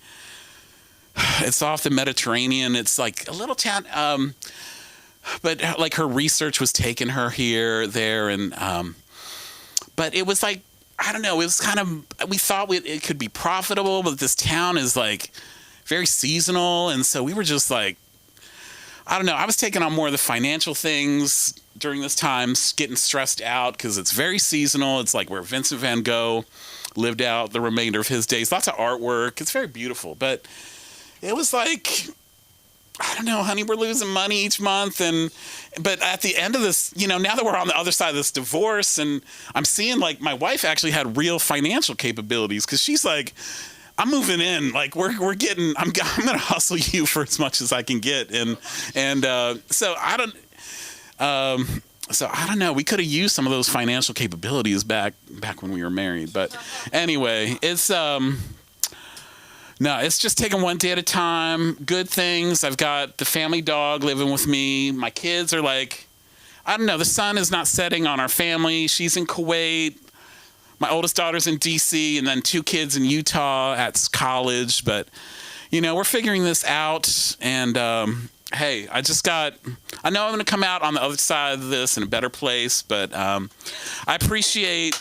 It's off the Mediterranean. It's like a little town. But like her research was taking her here, there, and but it was like, I don't know. It was kind of, we thought it could be profitable, but this town is like very seasonal, and so we were just like, I don't know. I was taking on more of the financial things during this time, getting stressed out because it's very seasonal. It's like where Vincent van Gogh lived out the remainder of his days. Lots of artwork. It's very beautiful, but it was like, I don't know, honey, we're losing money each month. But at the end of this, now that we're on the other side of this divorce, and I'm seeing like my wife actually had real financial capabilities, because she's like, I'm moving in, like we're getting, I'm going to hustle you for as much as I can get. So I don't know. We could have used some of those financial capabilities back when we were married. But anyway, it's just taking one day at a time. Good things. I've got the family dog living with me. My kids are like, I don't know. The sun is not setting on our family. She's in Kuwait. My oldest daughter's in D.C. and then 2 kids in Utah at college. But, we're figuring this out. And, hey, I know I'm going to come out on the other side of this in a better place. But I appreciate,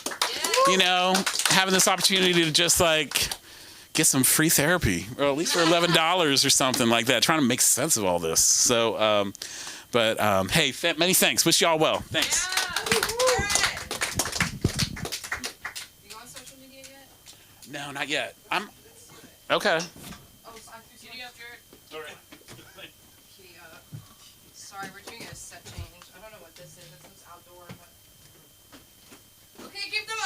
having this opportunity to just like get some free therapy, or at least for $11 or something like that, trying to make sense of all this. So, hey, many thanks. Wish you all well. Thanks. You go on social media yet? No, not yet. I'm okay. Oh, All right. sorry, we're doing a set change. I don't know what this is. It looks outdoor, but okay, give them a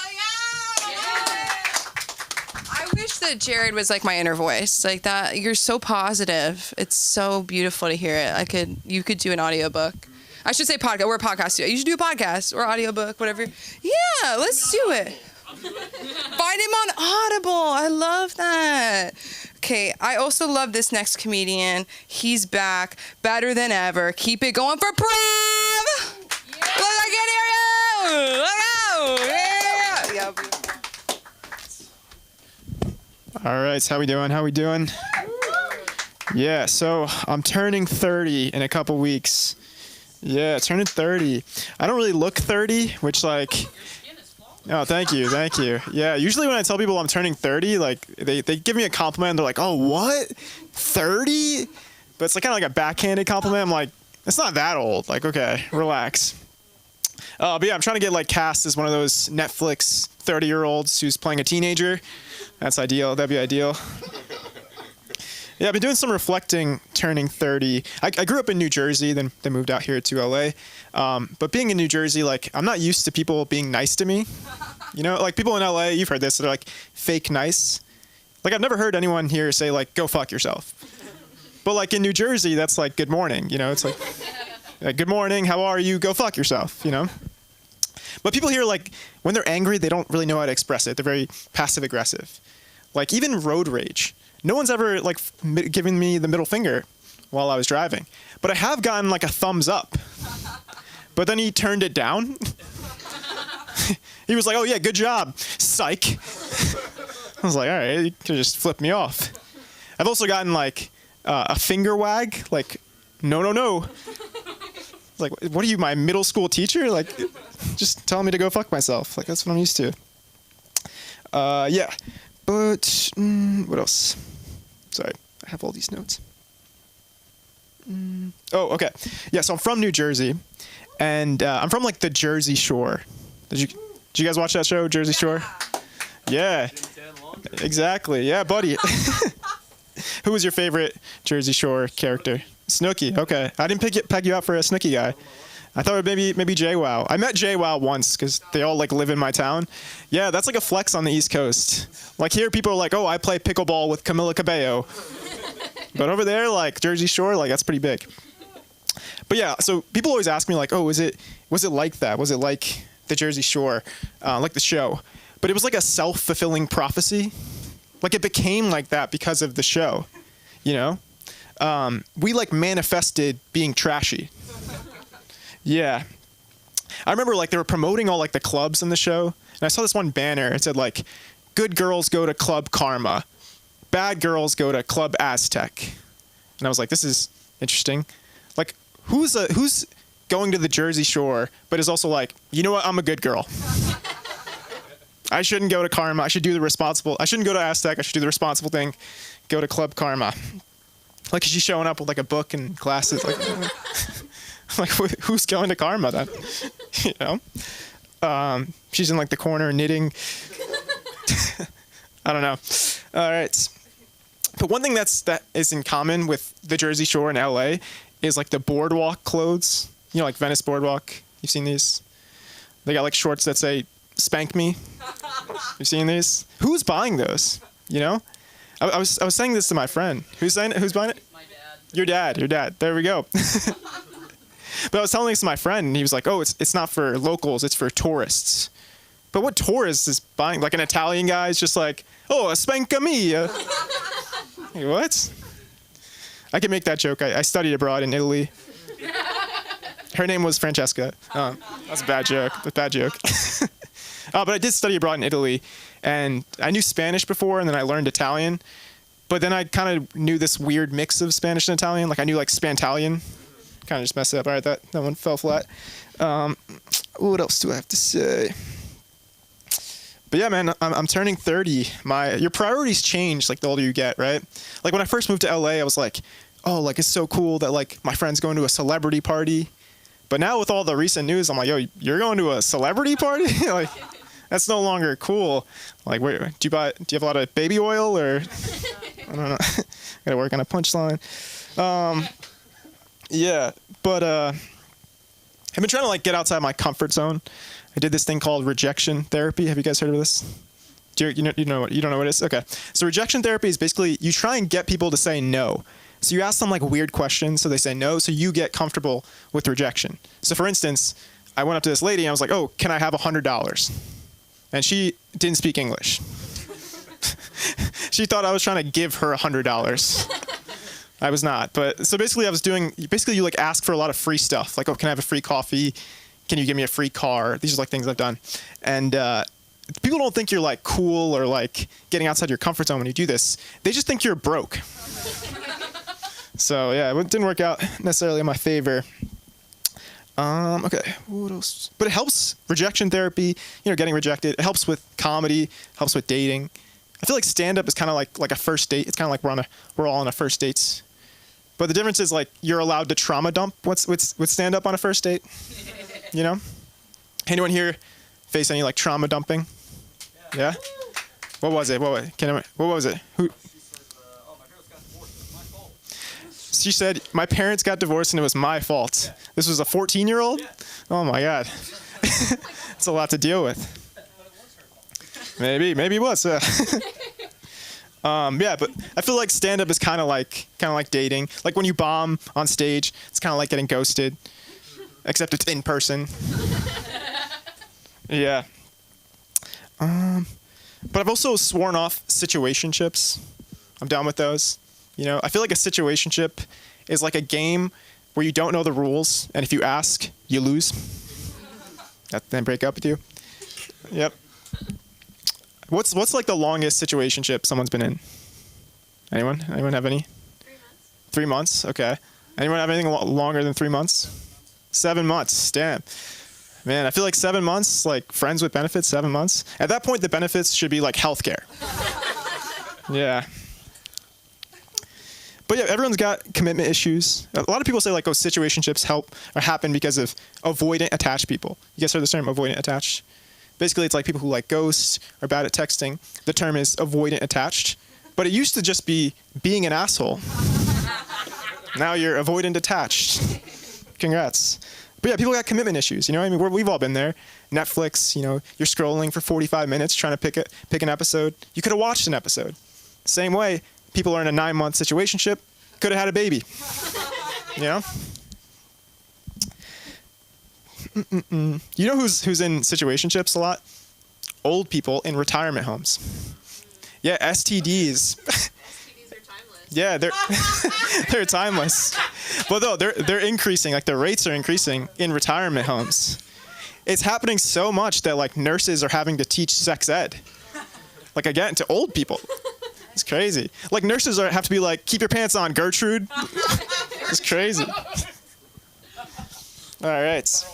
I wish that Jared was like my inner voice, like that. You're so positive. It's so beautiful to hear it. You could do an audiobook. I should say podcast. We're a podcast studio. You should do a podcast or audiobook, whatever. Yeah, let's do it. Find him on Audible. I love that. Okay, I also love this next comedian. He's back, better than ever. Keep it going for Prav. Yeah. Look, I can hear you. Look out. Yeah. Yeah. All right, how we doing? Yeah, so I'm turning 30 in a couple weeks. Yeah, turning 30. I don't really look 30, which like, oh, thank you. Yeah, usually when I tell people I'm turning 30, like they give me a compliment. They're like, oh, what? 30? But it's like kind of like a backhanded compliment. I'm like, it's not that old. Like, okay, relax. But yeah, I'm trying to get like cast as one of those Netflix 30-year-olds who's playing a teenager. That's ideal. That'd be ideal. Yeah, I've been doing some reflecting turning 30. I grew up in New Jersey, then moved out here to LA. But being in New Jersey, like, I'm not used to people being nice to me. Like people in LA, you've heard this, they're like fake nice. Like I've never heard anyone here say like, go fuck yourself. But like in New Jersey, that's like, good morning. It's like, good morning, how are you? Go fuck yourself, But people here, like, when they're angry, they don't really know how to express it. They're very passive aggressive. Like even road rage. No one's ever like given me the middle finger while I was driving, but I have gotten like a thumbs up. But then he turned it down. He was like, "Oh yeah, good job, psych." I was like, "All right, you could just flip me off." I've also gotten like a finger wag, like, no. Like, what are you, my middle school teacher? Like, just telling me to go fuck myself. Like, that's what I'm used to. Yeah. But, what else? Sorry, I have all these notes. Oh, okay. Yeah, so I'm from New Jersey, and I'm from, like, the Jersey Shore. Did you guys watch that show, Jersey Shore? Yeah. Exactly. Yeah, buddy. Who was your favorite Jersey Shore character? Snooki. Okay. I didn't peg you out for a Snooki guy. I thought maybe JWoww. I met JWoww once because they all like live in my town. Yeah, that's like a flex on the East Coast. Like here, people are like, "Oh, I play pickleball with Camila Cabello," but over there, like Jersey Shore, like that's pretty big. But yeah, so people always ask me like, "Oh, was it like that? Was it like the Jersey Shore, like the show?" But it was like a self-fulfilling prophecy. Like it became like that because of the show. We like manifested being trashy. Yeah. I remember like they were promoting all like the clubs in the show. And I saw this one banner. It said like, "Good girls go to Club Karma." bad girls go to Club Aztec. And I was like, this is interesting. Like, who's going to the Jersey Shore, but is also like, you know what, I'm a good girl. I shouldn't go to Karma. I shouldn't go to Aztec. I should do the responsible thing. Go to Club Karma. Like, she's showing up with like a book and glasses. Like, like who's going to Karma then? You know? She's in like the corner knitting. I don't know. All right. But one thing that is in common with the Jersey Shore in LA is like the boardwalk clothes. You know, like Venice Boardwalk. You've seen these? They got like shorts that say "Spank Me." You've seen these? Who's buying those? You know? I was saying this to my friend. Who's buying it? My dad. Your dad. There we go. But I was telling this to my friend, and he was like, "Oh, it's not for locals. It's for tourists." But what tourist is buying? Like an Italian guy is just like, "Oh, a spank-a-me." What? I can make that joke. I studied abroad in Italy. Her name was Francesca. That's a bad joke. But I did study abroad in Italy, and I knew Spanish before, and then I learned Italian. But then I kind of knew this weird mix of Spanish and Italian. Like I knew like Spantalian. Kind of just messed it up. All right, that one fell flat. What else do I have to say? But yeah, man, I'm turning 30. Your priorities change like the older you get, right? Like when I first moved to LA, I was like, oh, like it's so cool that like my friend's going to a celebrity party. But now with all the recent news, I'm like, yo, you're going to a celebrity party? Like that's no longer cool. Like, wait, do you have a lot of baby oil or I don't know. Gotta work on a punchline. Yeah, but I've been trying to like get outside my comfort zone. I did this thing called rejection therapy. Have you guys heard of this? You don't know what it is? Okay. So rejection therapy is basically you try and get people to say no. So you ask them like weird questions so they say no, so you get comfortable with rejection. So for instance, I went up to this lady and I was like, "Oh, can I have $100?" And she didn't speak English. She thought I was trying to give her $100. I was not. But so basically you like ask for a lot of free stuff. Like, "Oh, can I have a free coffee? Can you give me a free car?" These are like things I've done. And people don't think you're like cool or like getting outside your comfort zone when you do this. They just think you're broke. So yeah, it didn't work out necessarily in my favor. Okay, what else? But it helps. Rejection therapy, getting rejected. It helps with comedy, helps with dating. I feel like stand-up is kind of like a first date. It's kind of like we're all on a first dates. But the difference is like you're allowed to trauma dump with stand-up on a first date. You know? Anyone here face any like trauma dumping? Yeah? What was it? What was it? Who? She said, "My parents got divorced and it was my fault." This was a 14-year-old? Oh my God. It's a lot to deal with. Maybe it was. Yeah, but I feel like stand-up is kind of like dating. Like when you bomb on stage, it's kind of like getting ghosted, except it's in person. Yeah. But I've also sworn off situationships. I'm done with those. I feel like a situationship is like a game where you don't know the rules, and if you ask, you lose. Then break up with you. Yep. What's like the longest situationship someone's been in? Anyone have any? 3 months. Okay. Anyone have anything longer than 3 months? 7 months. Damn. Man, I feel like 7 months, like friends with benefits, 7 months. At that point, the benefits should be like healthcare. Yeah. But yeah, everyone's got commitment issues. A lot of people say like, oh, situationships happen because of avoidant attached people. You guys heard the term avoidant attached? Basically, it's like people who like ghost or bad at texting. The term is avoidant attached. But it used to just be being an asshole. Now you're avoidant attached. Congrats. But yeah, people got commitment issues. We've all been there. Netflix, you're scrolling for 45 minutes trying to pick an episode. You could have watched an episode. Same way, people are in a 9-month situationship, could have had a baby. You know who's in situationships a lot? Old people in retirement homes. Yeah, STDs. STDs are timeless. Yeah, they're timeless. But though they're increasing, like the rates are increasing in retirement homes. It's happening so much that like nurses are having to teach sex ed. Like again, to old people. It's crazy. Like nurses have to be like, keep your pants on, Gertrude. It's crazy. All right.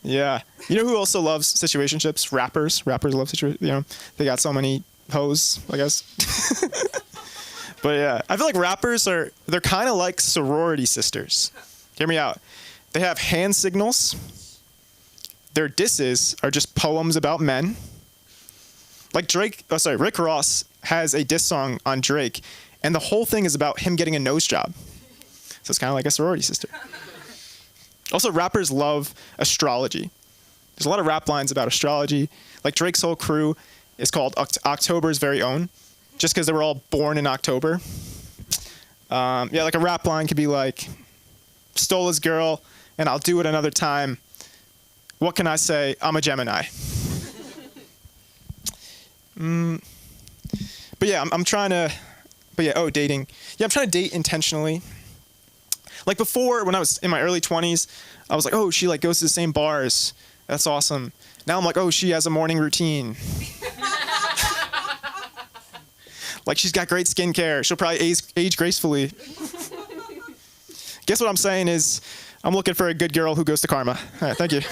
Yeah. You know who also loves situationships? Rappers. Rappers love they got so many hoes, I guess. But yeah, I feel like rappers they're kind of like sorority sisters. Hear me out. They have hand signals. Their disses are just poems about men. Like Rick Ross has a diss song on Drake, and the whole thing is about him getting a nose job. So it's kind of like a sorority sister. Also, rappers love astrology. There's a lot of rap lines about astrology. Like Drake's whole crew is called October's Very Own, just because they were all born in October. Yeah, like a rap line could be like, stole his girl, and I'll do it another time. What can I say? I'm a Gemini. But yeah, I'm trying to, dating. Yeah, I'm trying to date intentionally. Like before, when I was in my early 20s, I was like, oh, she like goes to the same bars. That's awesome. Now I'm like, oh, she has a morning routine. Like she's got great skincare. She'll probably age gracefully. Guess what I'm saying is, I'm looking for a good girl who goes to Karma. All right, thank you.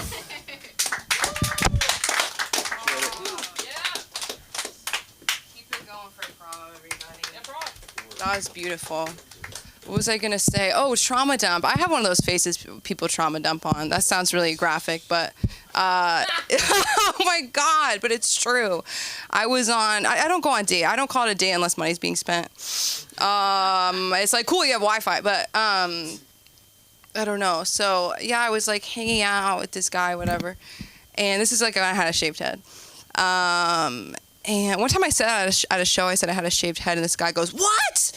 That was beautiful. What was I going to say? Oh, trauma dump. I have one of those faces people trauma dump on. That sounds really graphic, but oh my God, but it's true. I was on, I don't go on date. I don't call it a date unless money's being spent. It's like, cool, you have Wi-Fi, but I don't know. So yeah, I was like hanging out with this guy, whatever. And this is like when I had a shaved head. And one time I said at a show, I said I had a shaved head, and this guy goes, "What?"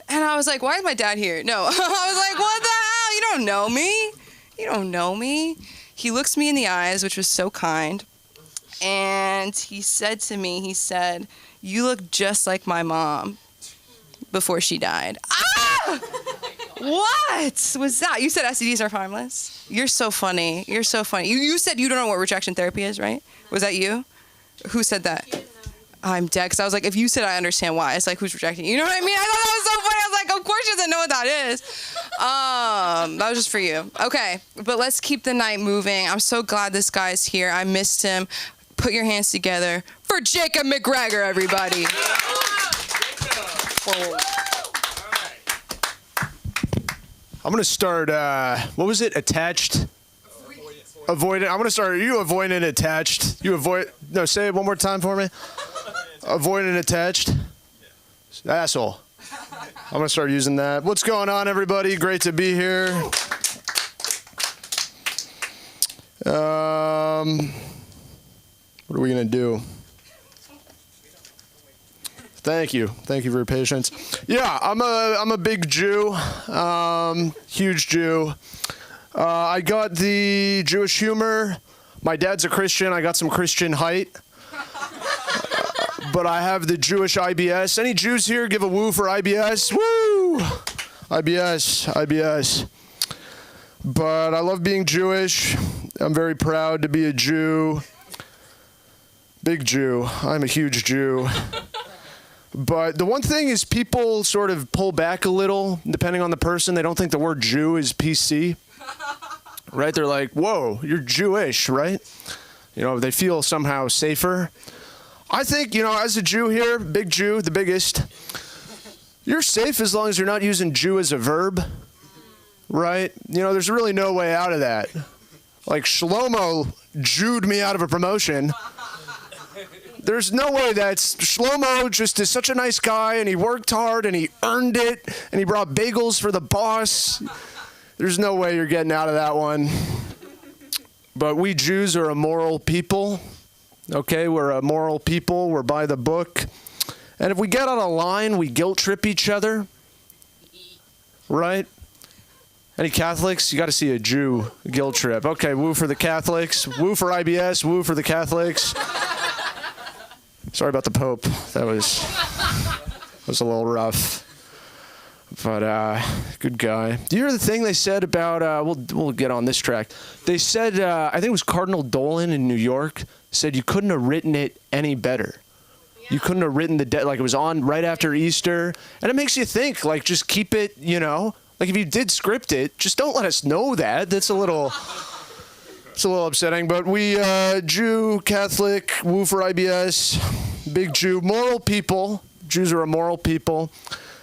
And I was like, "Why is my dad here?" No, I was like, "What the hell? You don't know me. You don't know me." He looks me in the eyes, which was so kind, and he said to me, he said, "You look just like my mom before she died." Ah! What was that? You said STDs are harmless. You're so funny. You're so funny. You said you don't know what rejection therapy is, right? Was that you? Who said that? I'm dead, because I was like, if you said I understand why, it's like, who's rejecting you? You know what I mean? I thought that was so funny. I was like, of course she doesn't know what that is. That was just for you. Okay, but let's keep the night moving. I'm so glad this guy's here. I missed him. Put your hands together for Jacob McGregor, everybody. I'm going to start, what was it? Attached? Avoidant. I'm going to start, you avoidant attached. No, say it one more time for me. Avoidant attached. Asshole. I'm going to start using that. What's going on, everybody? Great to be here. What are we going to do? Thank you. Thank you for your patience. Yeah, I'm a big Jew. Huge Jew. I got the Jewish humor. My dad's a Christian. I got some Christian height. But I have the Jewish IBS. Any Jews here? Give a woo for IBS. Woo! IBS. But I love being Jewish. I'm very proud to be a Jew. Big Jew. I'm a huge Jew. But the one thing is people sort of pull back a little, depending on the person. They don't think the word Jew is PC. Right? They're like, whoa, you're Jewish, right? You know, they feel somehow safer. I think, you know, as a Jew here, big Jew, the biggest, you're safe as long as you're not using Jew as a verb, right? You know, there's really no way out of that. Like, Shlomo Jewed me out of a promotion. There's no way Shlomo just is such a nice guy, and he worked hard, and he earned it, and he brought bagels for the boss. There's no way you're getting out of that one. But we Jews are a moral people. Okay, we're a moral people. We're by the book. And if we get on a line, we guilt trip each other. Right? Any Catholics? You got to see a Jew guilt trip. Okay, woo for the Catholics. Woo for IBS. Woo for the Catholics. Sorry about the Pope. That was a little rough. But good guy. Do you hear the thing they said about, we'll get on this track. They said, I think it was Cardinal Dolan in New York, said you couldn't have written it any better. Yeah. You couldn't have written like it was on right after Easter. And it makes you think, like, just keep it, you know, like if you did script it, just don't let us know that. It's a little upsetting. But we, Jew, Catholic, woo for IBS, big Jew, moral people. Jews are a moral people.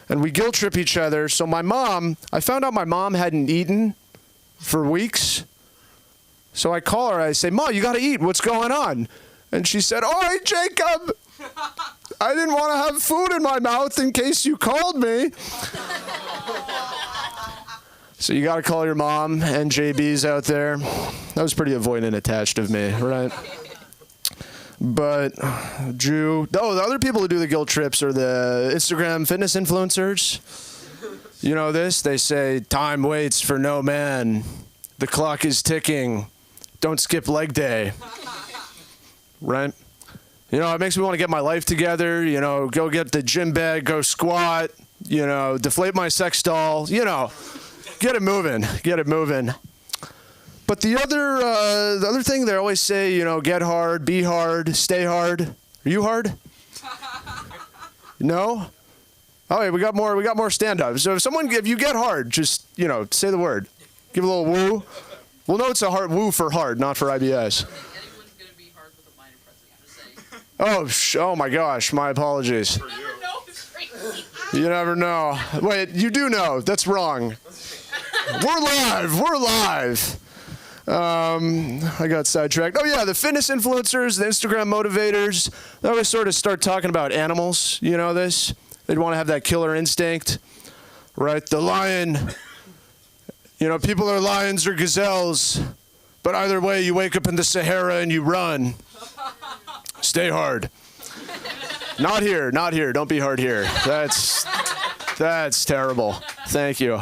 And we guilt trip each other. So I found out my mom hadn't eaten for weeks. So I call her, I say, Ma, you got to eat. What's going on? And she said, all right, Jacob. I didn't want to have food in my mouth in case you called me. So you got to call your mom and JB's out there. That was pretty avoidant attached of me, right? But the other people who do the guilt trips are the Instagram fitness influencers. You know this? They say, time waits for no man. The clock is ticking. Don't skip leg day. Right? You know, it makes me want to get my life together, you know, go get the gym bag, go squat, you know, deflate my sex doll, you know, get it moving. But the other thing they always say, you know, get hard, be hard, stay hard. Are you hard? No? All right, we got more stand-up. So if you get hard, just, you know, say the word. Give a little woo. We'll know it's a hard woo for hard, not for IBS. Oh my gosh, my apologies. You never know. Wait, you do know. That's wrong. We're live. I got sidetracked. Oh yeah, the fitness influencers, the Instagram motivators, they always sort of start talking about animals. You know this? They'd want to have that killer instinct, right? The lion. You know, people are lions or gazelles, but either way, you wake up in the Sahara and you run. Stay hard. Not here. Don't be hard here. That's terrible. Thank you.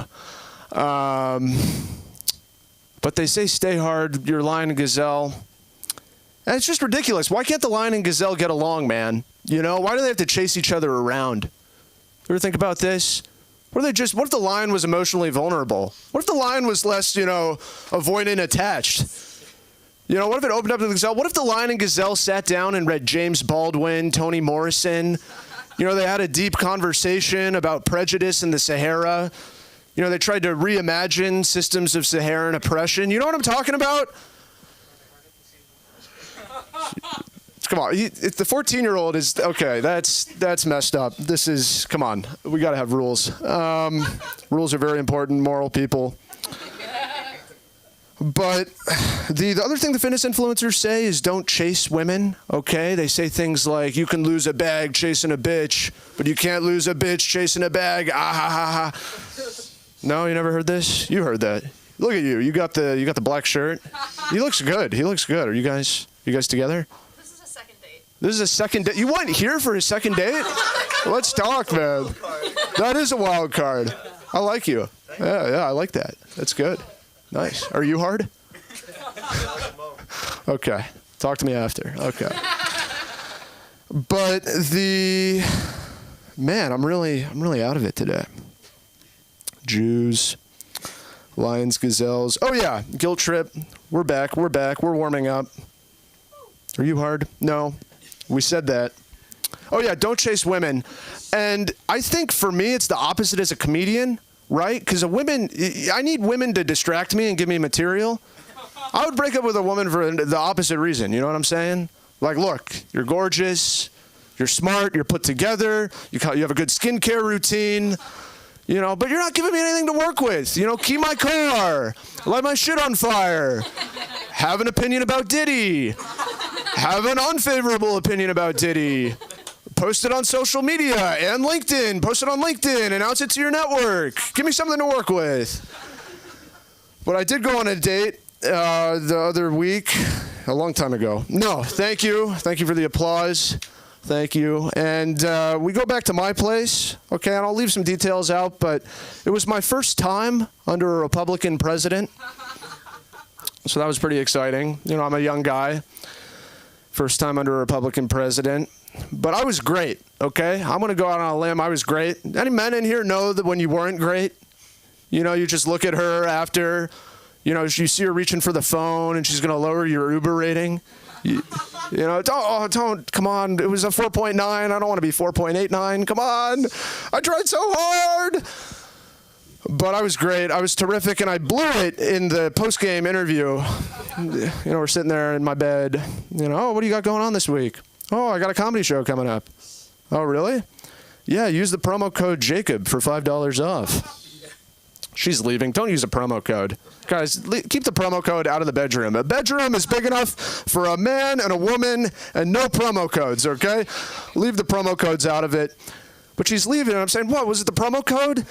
But they say stay hard, you're lion and gazelle. And it's just ridiculous. Why can't the lion and gazelle get along, man? You know, why do they have to chase each other around? You ever think about this? What if the lion was emotionally vulnerable? What if the lion was less, you know, avoidant attached? You know, what if it opened up to the gazelle? What if the lion and gazelle sat down and read James Baldwin, Toni Morrison? You know, they had a deep conversation about prejudice in the Sahara. You know, they tried to reimagine systems of Saharan oppression. You know what I'm talking about? Come on, if the 14-year-old is, okay, that's messed up. Come on, we gotta have rules. Rules are very important, moral people. But the other thing the fitness influencers say is don't chase women, okay? They say things like, you can lose a bag chasing a bitch, but you can't lose a bitch chasing a bag, ah ha ha ha. No, you never heard this? You heard that. Look at you, you got the black shirt. He looks good. Are you guys together? This is a second date. This is a second date. You went here for a second date? Let's talk, man. That is a wild card. I like you. Yeah, I like that. That's good. Nice. Are you hard? Okay. Talk to me after. Okay. But I'm really out of it today. Jews, lions, gazelles. Oh yeah, guilt trip. We're back. We're warming up. Are you hard? No. We said that. Oh yeah, don't chase women. And I think for me, it's the opposite as a comedian, right? Because I need women to distract me and give me material. I would break up with a woman for the opposite reason. You know what I'm saying? Like, look, you're gorgeous, you're smart, you're put together, you have a good skincare routine, you know, but you're not giving me anything to work with. You know, key my car, light my shit on fire, have an opinion about Diddy, have an unfavorable opinion about Diddy, post it on social media and LinkedIn, post it on LinkedIn, announce it to your network, give me something to work with. But I did go on a date the other week, a long time ago. No, thank you for the applause. Thank you. And we go back to my place, okay, and I'll leave some details out, but it was my first time under a Republican president, so that was pretty exciting. You know, I'm a young guy, first time under a Republican president, but I was great, okay? I'm going to go out on a limb. I was great. Any men in here know that when you weren't great? You know, you just look at her after, you know, you see her reaching for the phone and she's going to lower your Uber rating. You know, don't, come on. It was a 4.9. I don't want to be 4.89. Come on. I tried so hard. But I was great. I was terrific, and I blew it in the post-game interview. You know, we're sitting there in my bed. You know, oh, what do you got going on this week? Oh, I got a comedy show coming up. Oh, really? Yeah, use the promo code Jacob for $5 off. She's leaving. Don't use a promo code. Guys, keep the promo code out of the bedroom. A bedroom is big enough for a man and a woman and no promo codes, okay? Leave the promo codes out of it. But she's leaving, and I'm saying, what, was it the promo code?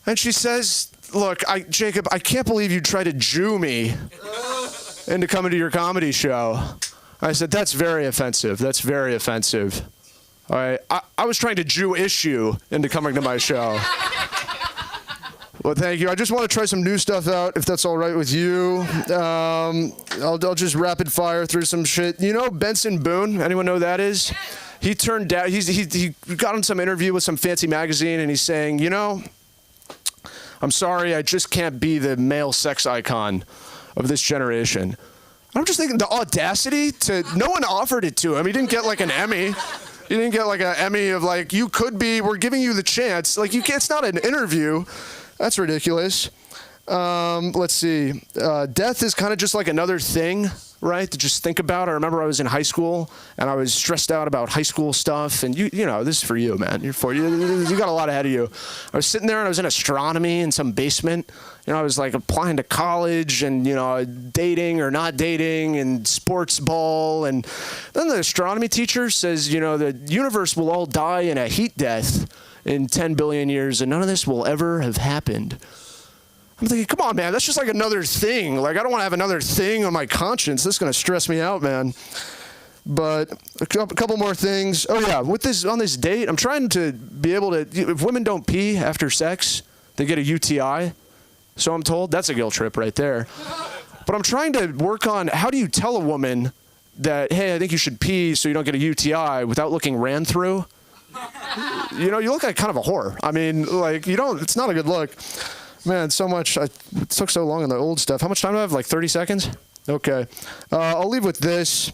And she says, look, Jacob, I can't believe you tried to Jew me into coming to your comedy show. I said, that's very offensive. That's very offensive. All right, I was trying to Jewish you into coming to my show. Well, thank you. I just want to try some new stuff out, if that's all right with you. I'll just rapid fire through some shit. You know Benson Boone? Anyone know who that is? He turned down, he got on some interview with some fancy magazine, and he's saying, you know, I'm sorry, I just can't be the male sex icon of this generation. I'm just thinking the audacity to, no one offered it to him. He didn't get like an Emmy. He didn't get like an Emmy of like, you could be, we're giving you the chance. Like, you can't, it's not an interview. That's ridiculous. Let's see. Death is kind of just like another thing, right, to just think about. I remember I was in high school, and I was stressed out about high school stuff. And you know, this is for you, man. You got a lot ahead of you. I was sitting there, and I was in astronomy in some basement. You know, I was like applying to college and, you know, dating or not dating and sports ball. And then the astronomy teacher says, you know, the universe will all die in a heat death in 10 billion years, and none of this will ever have happened. I'm thinking, come on, man, that's just like another thing. Like, I don't want to have another thing on my conscience. This is going to stress me out, man. But a couple more things. Oh, yeah, on this date, I'm trying to be able to, if women don't pee after sex, they get a UTI. So I'm told. That's a guilt trip right there. But I'm trying to work on, how do you tell a woman that, hey, I think you should pee so you don't get a UTI without looking ran through? You know, you look like kind of a whore. I mean, like, you don't, it's not a good look. Man, so much, it took so long on the old stuff. How much time do I have? Like 30 seconds? Okay. I'll leave with this.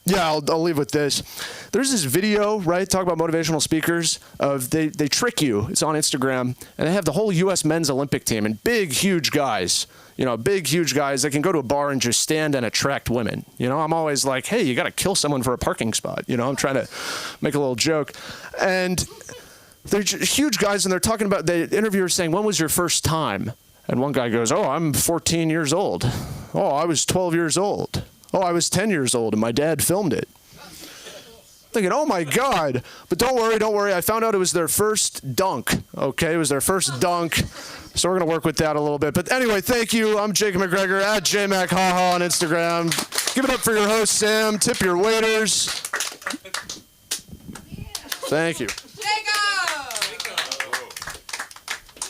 Yeah, I'll leave with this. There's this video, right, talk about motivational speakers, of they trick you. It's on Instagram, and they have the whole U.S. men's Olympic team, and big, huge guys, you know, big, huge guys that can go to a bar and just stand and attract women. You know, I'm always like, hey, you got to kill someone for a parking spot. You know, I'm trying to make a little joke. And they're huge guys, and they're talking about, the interviewer saying, when was your first time? And one guy goes, oh, I'm 14 years old. Oh, I was 12 years old. Oh, I was 10 years old, and my dad filmed it. Thinking, oh my God. But don't worry. I found out it was their first dunk. Okay, it was their first dunk. So we're going to work with that a little bit. But anyway, thank you. I'm Jacob McGregor, at JMacHaha on Instagram. Give it up for your host, Sam. Tip your waiters. Thank you.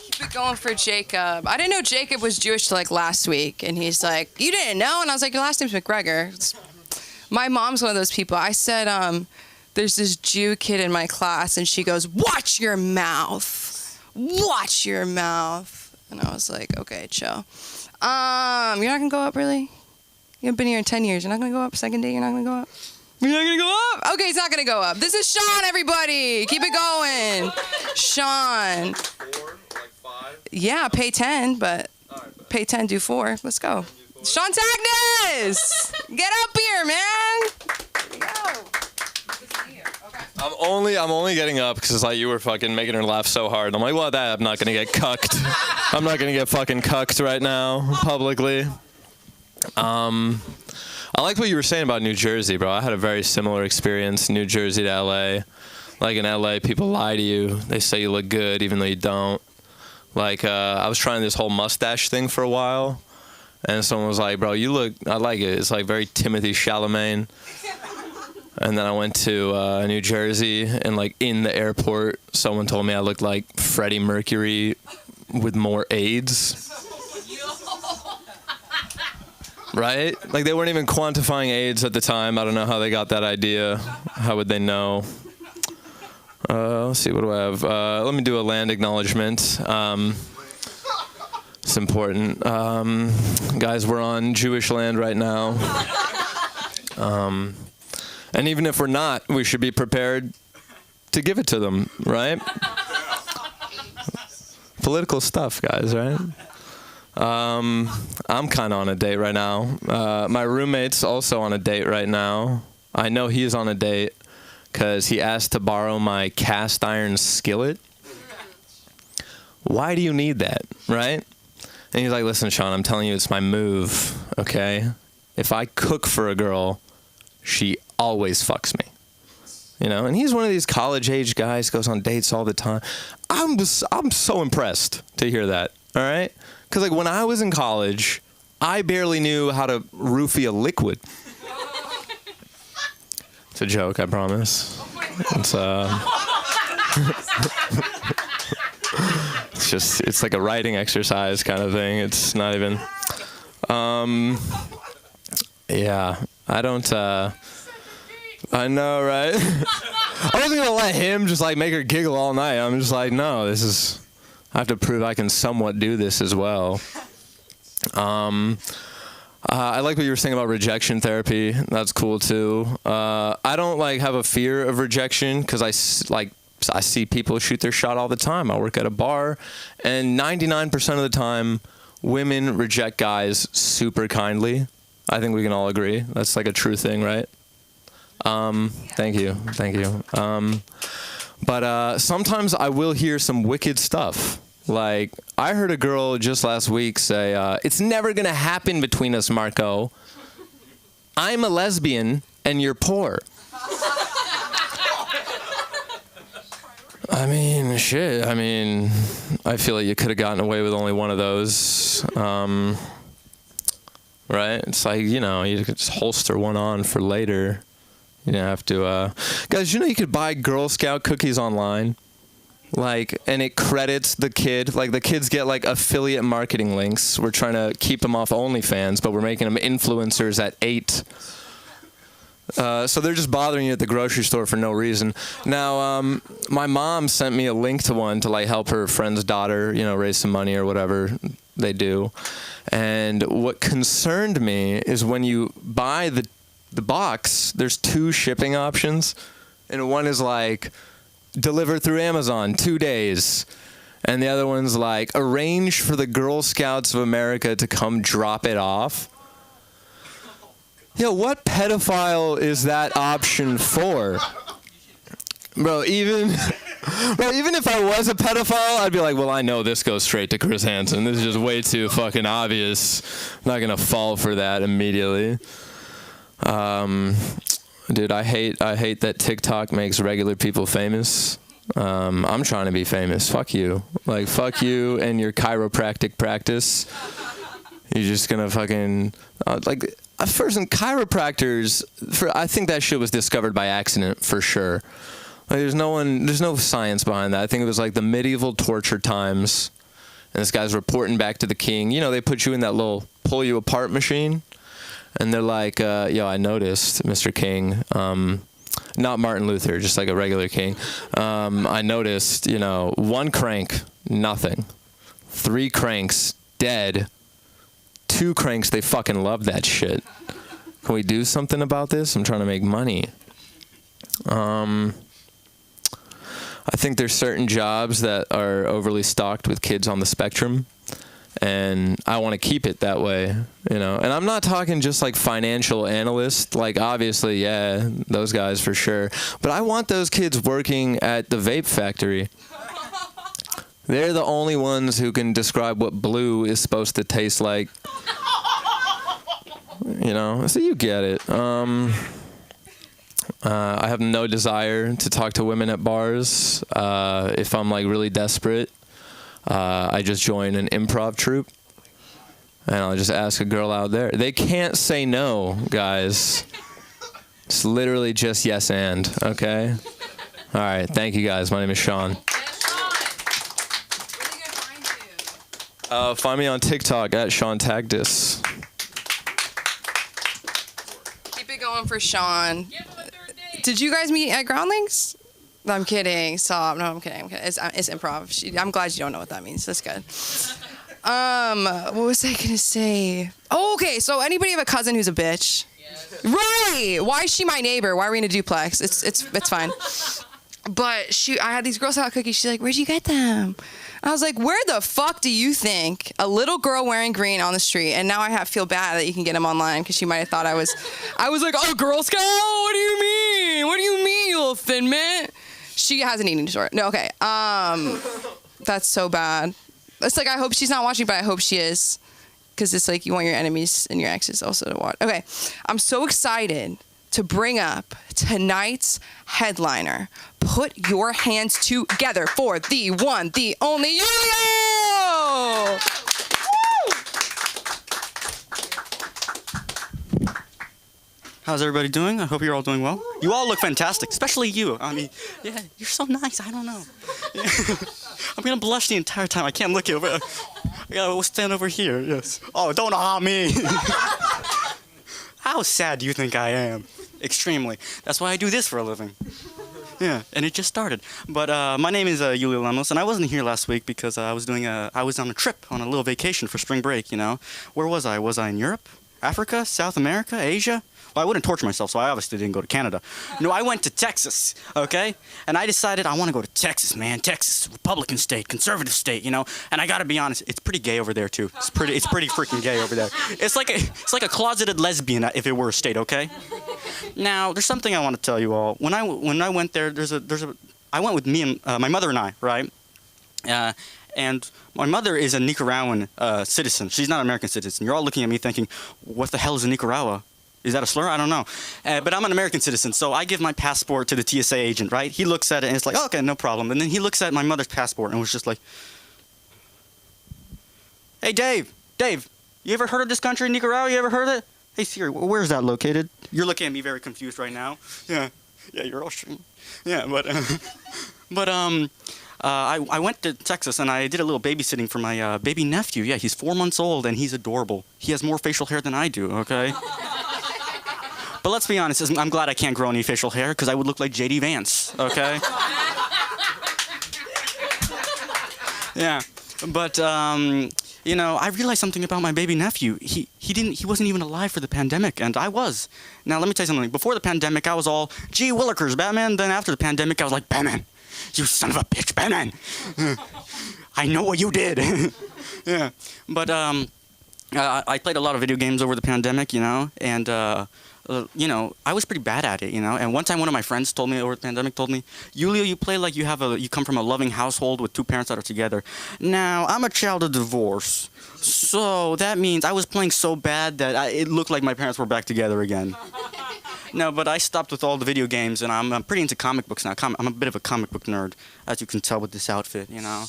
Keep it going for Jacob. I didn't know Jacob was Jewish till like last week. And he's like, you didn't know? And I was like, your last name's McGregor. My mom's one of those people. I said, there's this Jew kid in my class, and she goes, watch your mouth. Watch your mouth. And I was like, okay, chill. You're not going to go up, really? You haven't been here in 10 years. You're not going to go up? Second date, you're not going to go up? You're not going to go up? Okay, it's not going to go up. This is Sean, everybody. Keep it going. Sean. 4, like 5? Yeah, pay 10, but pay 10, do 4. Let's go. Sean Tagnes! Get up here, man! Here we go. I'm only getting up because like you were fucking making her laugh so hard. I'm like, well, I'm not gonna get cucked. I'm not gonna get fucking cucked right now publicly. I like what you were saying about New Jersey, bro. I had a very similar experience, New Jersey to LA. Like in LA, people lie to you. They say you look good even though you don't. Like I was trying this whole mustache thing for a while, and someone was like, bro, you look, I like it. It's like very Timothy Chalamet. And then I went to New Jersey, and like in the airport, someone told me I looked like Freddie Mercury with more AIDS. Right? Like they weren't even quantifying AIDS at the time. I don't know how they got that idea. How would they know? Let's see, what do I have? Let me do a land acknowledgement. It's important. Guys, we're on Jewish land right now. And even if we're not, we should be prepared to give it to them, right? Political stuff, guys, right? I'm kind of on a date right now. My roommate's also on a date right now. I know he's on a date because he asked to borrow my cast iron skillet. Why do you need that, right? And he's like, listen, Sean, I'm telling you, it's my move, okay? If I cook for a girl, she always fucks me. You know, and he's one of these college-age guys, goes on dates all the time. I'm so impressed to hear that, all right? Because, like, when I was in college, I barely knew how to roofie a liquid. It's a joke, I promise. It's it's just, it's like a writing exercise kind of thing. It's not even, yeah, I don't, I know, right? I wasn't gonna let him just like make her giggle all night. I'm just like, no, this is, I have to prove I can somewhat do this as well. I like what you were saying about rejection therapy. That's cool too. I don't like have a fear of rejection because I see people shoot their shot all the time. I work at a bar, and 99% of the time, women reject guys super kindly. I think we can all agree. That's like a true thing, right? Thank you. But sometimes I will hear some wicked stuff. Like, I heard a girl just last week say, it's never gonna happen between us, Marco. I'm a lesbian and you're poor. I mean, shit. I mean, I feel like you could have gotten away with only one of those. Right? It's like, you know, you could just holster one on for later. You don't have to, guys, you know you could buy Girl Scout cookies online? Like, and it credits the kid. Like, the kids get, like, affiliate marketing links. We're trying to keep them off OnlyFans, but we're making them influencers at 8. So they're just bothering you at the grocery store for no reason. Now, my mom sent me a link to one to, like, help her friend's daughter, you know, raise some money or whatever they do. And what concerned me is when you buy the box, there's 2 shipping options. And one is, like, deliver through Amazon, 2 days. And the other one's like, arrange for the Girl Scouts of America to come drop it off. Yo, what pedophile is that option for? Bro, even if I was a pedophile, I'd be like, well, I know this goes straight to Chris Hansen. This is just way too fucking obvious. I'm not gonna fall for that immediately. Dude, I hate that TikTok makes regular people famous. I'm trying to be famous. Fuck you. Like, fuck you and your chiropractic practice. You're just gonna fucking first, in chiropractors, I think that shit was discovered by accident for sure. Like, there's no science behind that. I think it was like the medieval torture times, and this guy's reporting back to the king. You know, they put you in that little pull you apart machine. And they're like, yo, I noticed, Mr. King, not Martin Luther, just like a regular king. I noticed, you know, 1 crank, nothing. 3 cranks, dead. 2 cranks, they fucking love that shit. Can we do something about this? I'm trying to make money. I think there's certain jobs that are overly stocked with kids on the spectrum. And I want to keep it that way, you know. And I'm not talking just like financial analyst. Like, obviously, yeah, those guys for sure. But I want those kids working at the vape factory. They're the only ones who can describe what blue is supposed to taste like. You know, so you get it. I have no desire to talk to women at bars. If I'm like really desperate, I just join an improv troupe, and I'll just ask a girl out there. They can't say no, guys. It's literally just yes and, okay? All right, thank you guys. My name is Sean. Find me on TikTok at Sean Tagdis. Keep it going for Sean. Did you guys meet at Groundlings? No, I'm kidding. Stop. No, I'm kidding. It's improv. I'm glad you don't know what that means. That's good. What was I gonna say? Oh, okay. So anybody have a cousin who's a bitch? Right. Why is she my neighbor? Why are we in a duplex? It's fine. But I had these Girl Scout cookies. She's like, where'd you get them? I was like, where the fuck do you think a little girl wearing green on the street? And now I feel bad that you can get them online because she might have thought I was like, oh, Girl Scout? What do you mean? What do you mean, you little thin mint? She has an eating disorder. No, okay. That's so bad. It's like, I hope she's not watching, but I hope she is. Because it's like you want your enemies and your exes also to watch. Okay. I'm so excited to bring up tonight's headliner. Put your hands together for the one, the only Julio! How's everybody doing? I hope you're all doing well. You all look fantastic, especially you. I mean, yeah, you're so nice. I don't know. Yeah. I'm gonna blush the entire time. I can't look over. I gotta stand over here. Yes. Oh, don't ah me. How sad do you think I am? Extremely. That's why I do this for a living. Yeah, and it just started. But my name is Julio Lemos, and I wasn't here last week because I was on a trip, on a little vacation for spring break. You know, where was I? Was I in Europe, Africa, South America, Asia? Well, I wouldn't torture myself, so I obviously didn't go to Canada. No, I went to Texas, okay? And I decided I want to go to Texas, man. Texas, Republican state, conservative state, you know? And I gotta be honest, it's pretty gay over there, too. It's pretty freaking gay over there. It's like a closeted lesbian if it were a state, okay? Now, there's something I want to tell you all. When I went there, I went with me and my mother and I, right? And my mother is a Nicaraguan citizen. She's not an American citizen. You're all looking at me thinking, what the hell is a Nicaragua? Is that a slur? I don't know. But I'm an American citizen, so I give my passport to the TSA agent, right? He looks at it and it's like, oh, okay, no problem. And then he looks at my mother's passport and was just like, hey, Dave, you ever heard of this country, Nicaragua? You ever heard of it? Hey, Siri, where is that located? You're looking at me very confused right now. Yeah, you're Austrian. Yeah, but I went to Texas and I did a little babysitting for my baby nephew. Yeah, he's 4 months old and he's adorable. He has more facial hair than I do, okay? But let's be honest, I'm glad I can't grow any facial hair because I would look like J.D. Vance, okay? Yeah, but you know, I realized something about my baby nephew. He wasn't even alive for the pandemic, and I was. Now let me tell you something. Before the pandemic, I was all, gee willikers, Batman. Then after the pandemic, I was like, Batman, you son of a bitch, Batman. I know what you did. Yeah, but I played a lot of video games over the pandemic, you know, and you know, I was pretty bad at it, you know. And one time, one of my friends told me over the pandemic, Julio, you play like you come from a loving household with two parents that are together. Now, I'm a child of divorce, so that means I was playing so bad that it looked like my parents were back together again. No, but I stopped with all the video games, and I'm pretty into comic books now. I'm a bit of a comic book nerd, as you can tell with this outfit, you know.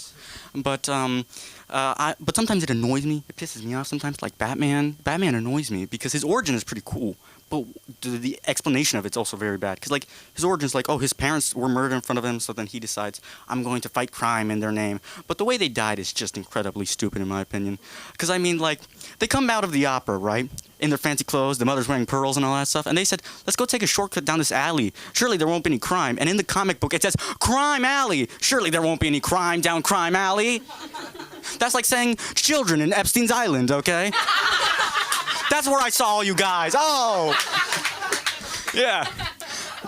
But sometimes it annoys me. It pisses me off sometimes. Like Batman annoys me because his origin is pretty cool, but the explanation of it's also very bad. Because like his origin's like, oh, his parents were murdered in front of him, so then he decides I'm going to fight crime in their name. But the way they died is just incredibly stupid in my opinion. Because I mean, like they come out of the opera, right? In their fancy clothes, the mother's wearing pearls and all that stuff, and they said, let's go take a shortcut down this alley. Surely there won't be any crime. And in the comic book, it says, Crime Alley. Surely there won't be any crime down Crime Alley. That's like saying children in Epstein's Island, okay? That's where I saw all you guys. Oh! Yeah.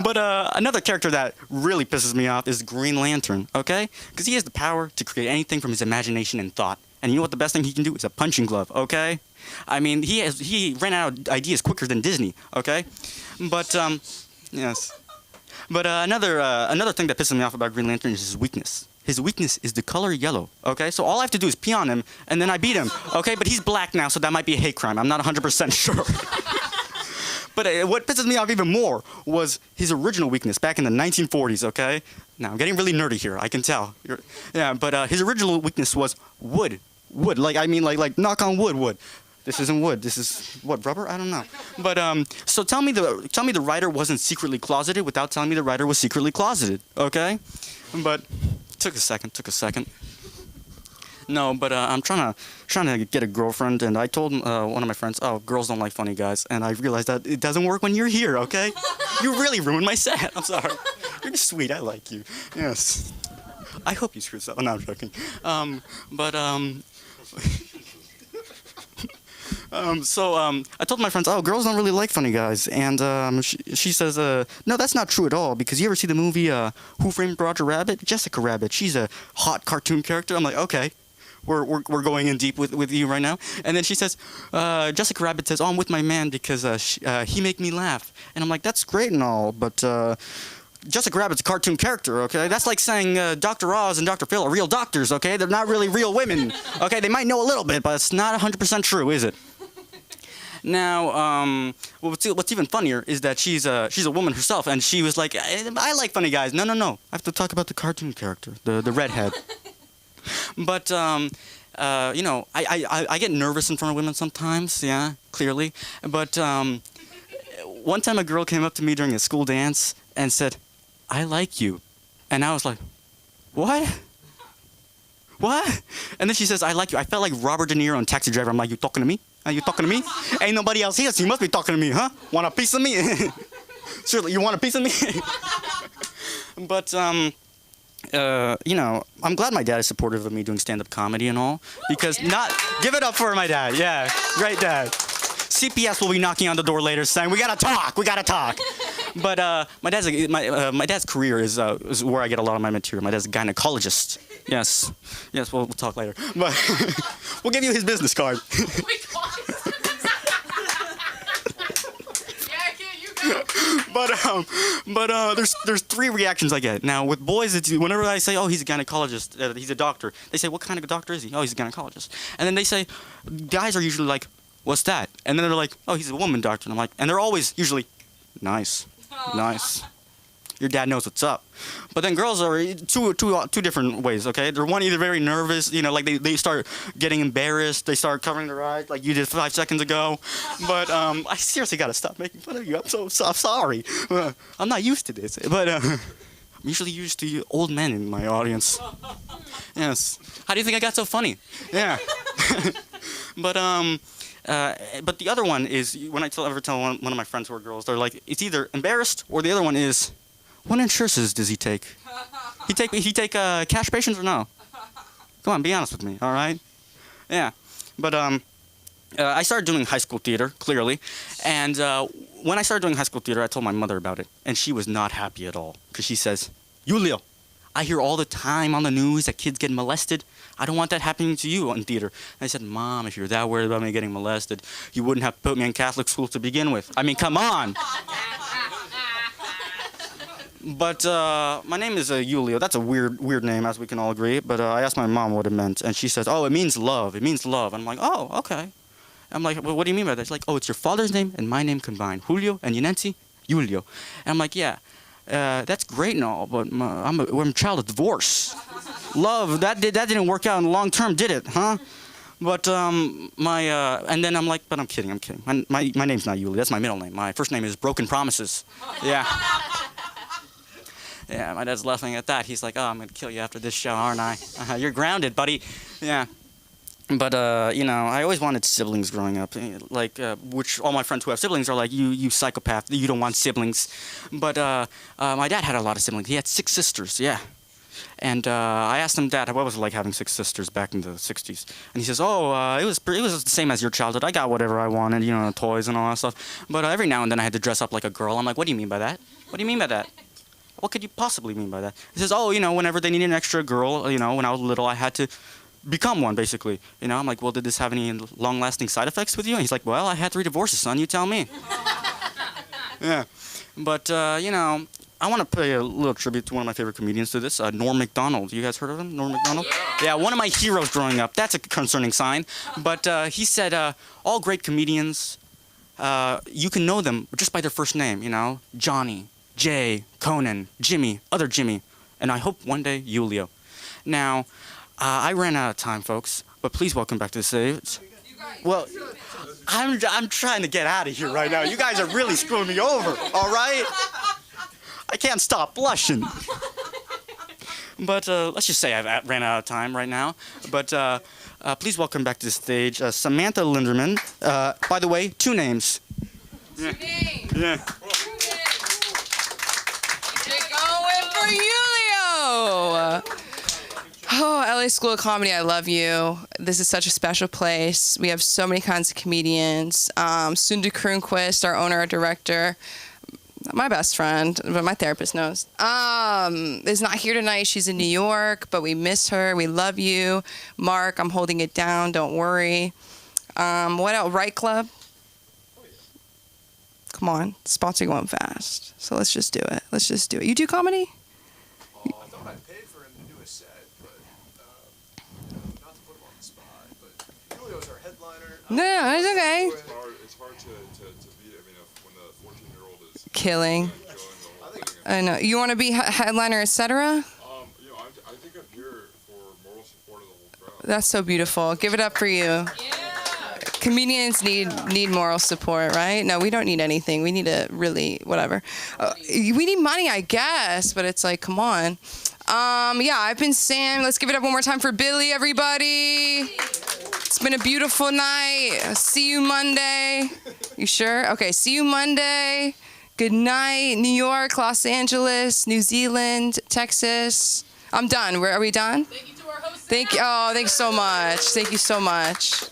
But another character that really pisses me off is Green Lantern, okay? Because he has the power to create anything from his imagination and thought. And you know what the best thing he can do is a punching glove, okay? I mean, he ran out of ideas quicker than Disney, okay? But, yes. But another thing that pisses me off about Green Lantern is his weakness. His weakness is the color yellow, okay? So all I have to do is pee on him, and then I beat him, okay? But he's black now, so that might be a hate crime. I'm not 100% sure. But what pisses me off even more was his original weakness back in the 1940s, okay? Now, I'm getting really nerdy here, I can tell. Yeah, but his original weakness was wood. Wood, like, I mean, like knock on wood. This isn't wood. This is, what, rubber? I don't know. But, so tell me the writer wasn't secretly closeted without telling me the writer was secretly closeted, okay? But, took a second. No, but I'm trying to get a girlfriend, and I told one of my friends, oh, girls don't like funny guys, and I realized that it doesn't work when you're here, okay? You really ruined my set. I'm sorry. You're just sweet. I like you. Yes. I hope you screw this up. Oh, no, I'm joking. I told my friends, oh, girls don't really like funny guys. And she says, no, that's not true at all. Because you ever see the movie Who Framed Roger Rabbit? Jessica Rabbit. She's a hot cartoon character. I'm like, okay. We're going in deep with you right now. And then she says, Jessica Rabbit says, oh, I'm with my man because he make me laugh. And I'm like, that's great and all, but Jessica Rabbit's a cartoon character, okay? That's like saying Dr. Oz and Dr. Phil are real doctors, okay? They're not really real women, okay? They might know a little bit, but it's not 100% true, is it? Now, what's even funnier is that she's a woman herself, and she was like, I like funny guys. No. I have to talk about the cartoon character, the redhead. But, I get nervous in front of women sometimes, yeah, clearly. But one time a girl came up to me during a school dance and said, I like you. And I was like, what? What? And then she says, I like you. I felt like Robert De Niro in Taxi Driver. I'm like, you talking to me? Are you talking to me? Ain't nobody else here, so you must be talking to me, huh? Want a piece of me? Surely, you want a piece of me? But, I'm glad my dad is supportive of me doing stand-up comedy and all. Because give it up for my dad. Yeah, great dad. CPS will be knocking on the door later saying, we gotta talk. But my dad's career is where I get a lot of my material. My dad's a gynecologist. Yes, we'll talk later. But we'll give you his business card. But there's three reactions I get. Now with boys, it's whenever I say, oh, he's a gynecologist, he's a doctor, they say, what kind of a doctor is he? Oh, he's a gynecologist. And then they say, guys are usually like, what's that? And then they're like, oh, he's a woman doctor. And I'm like, and they're always usually, nice. Your dad knows what's up. But then girls are two different ways, okay? They're either very nervous, like they start getting embarrassed, they start covering their eyes like you did 5 seconds ago. But I seriously gotta stop making fun of you. I'm sorry. I'm not used to this. But I'm usually used to old men in my audience. Yes. How do you think I got so funny? Yeah. But the other one is when I ever tell one of my friends who are girls, they're like, it's either embarrassed or the other one is, what insurances does he take? He take cash patients or no? Come on, be honest with me, all right? Yeah, but I started doing high school theater, clearly, and when I started doing high school theater, I told my mother about it, and she was not happy at all, because she says, Julio, I hear all the time on the news that kids get molested. I don't want that happening to you in theater. And I said, Mom, if you're that worried about me getting molested, you wouldn't have put me in Catholic school to begin with. I mean, come on. But my name is Julio. That's a weird name, as we can all agree. But I asked my mom what it meant, and she says, oh, it means love. It means love. And I'm like, oh, okay. I'm like, well, what do you mean by that? She's like, oh, it's your father's name and my name combined. Julio and Yanensi, Julio. And I'm like, yeah. That's great and all, but I'm a child of divorce. Love, that didn't work out in the long term, did it, huh? But and then I'm like, but I'm kidding. My name's not Yuli, that's my middle name. My first name is Broken Promises. Yeah. Yeah, my dad's laughing at that. He's like, oh, I'm gonna kill you after this show, aren't I? You're grounded, buddy. Yeah. But, I always wanted siblings growing up, which all my friends who have siblings are like, you psychopath, you don't want siblings. But my dad had a lot of siblings. He had 6 sisters, yeah. And I asked him, Dad, what was it like having 6 sisters back in the 60s? And he says, oh, it was the same as your childhood. I got whatever I wanted, toys and all that stuff. But every now and then I had to dress up like a girl. I'm like, what do you mean by that? What do you mean by that? What could you possibly mean by that? He says, oh, whenever they needed an extra girl, when I was little, I had to become one, basically. I'm like, well, did this have any long-lasting side effects with you? And he's like, well, I had 3 divorces, son. You tell me. Yeah. But, I want to pay a little tribute to one of my favorite comedians to this, Norm Macdonald. You guys heard of him, Norm Macdonald? Yeah, one of my heroes growing up. That's a concerning sign. But he said, all great comedians, you can know them just by their first name, Johnny, Jay, Conan, Jimmy, other Jimmy, and I hope one day Julio. Now, I ran out of time, folks, but please welcome back to the stage. Well, I'm trying to get out of here right now. You guys are really screwing me over, all right? I can't stop blushing. But let's just say I ran out of time right now. But please welcome back to the stage Samantha Linderman. By the way, 2 names. Yeah. 2 names. Yeah. Going for Julio. Oh, Oh, LA School of Comedy, I love you. This is such a special place. We have so many kinds of comedians. Sunda Kronquist, our owner, our director, my best friend, but my therapist knows, is not here tonight. She's in New York, but we miss her. We love you. Mark, I'm holding it down. Don't worry. What else? Right Club? Come on. Spots are going fast. So let's just do it. Let's just do it. You do comedy? I thought I paid for him to do a set, but not to put him on the spot. But Julio's our headliner. No, it's okay. It's hard to beat. I mean, when the 14-year-old is Killing. enjoying the whole thing. I know. You want to be headliner, etc.? I think I'm here for moral support of the whole crowd. That's so beautiful. Give it up for you. Comedians need moral support, right? No, we don't need anything. We need to really, whatever. We need money, I guess, but it's like, come on. Yeah, I've been Sam. Let's give it up one more time for Billy, everybody. It's been a beautiful night. See you Monday. You sure? Okay, see you Monday. Good night, New York, Los Angeles, New Zealand, Texas. I'm done. Are we done? Thank you to our host. Thank you. Oh, thanks so much. Thank you so much.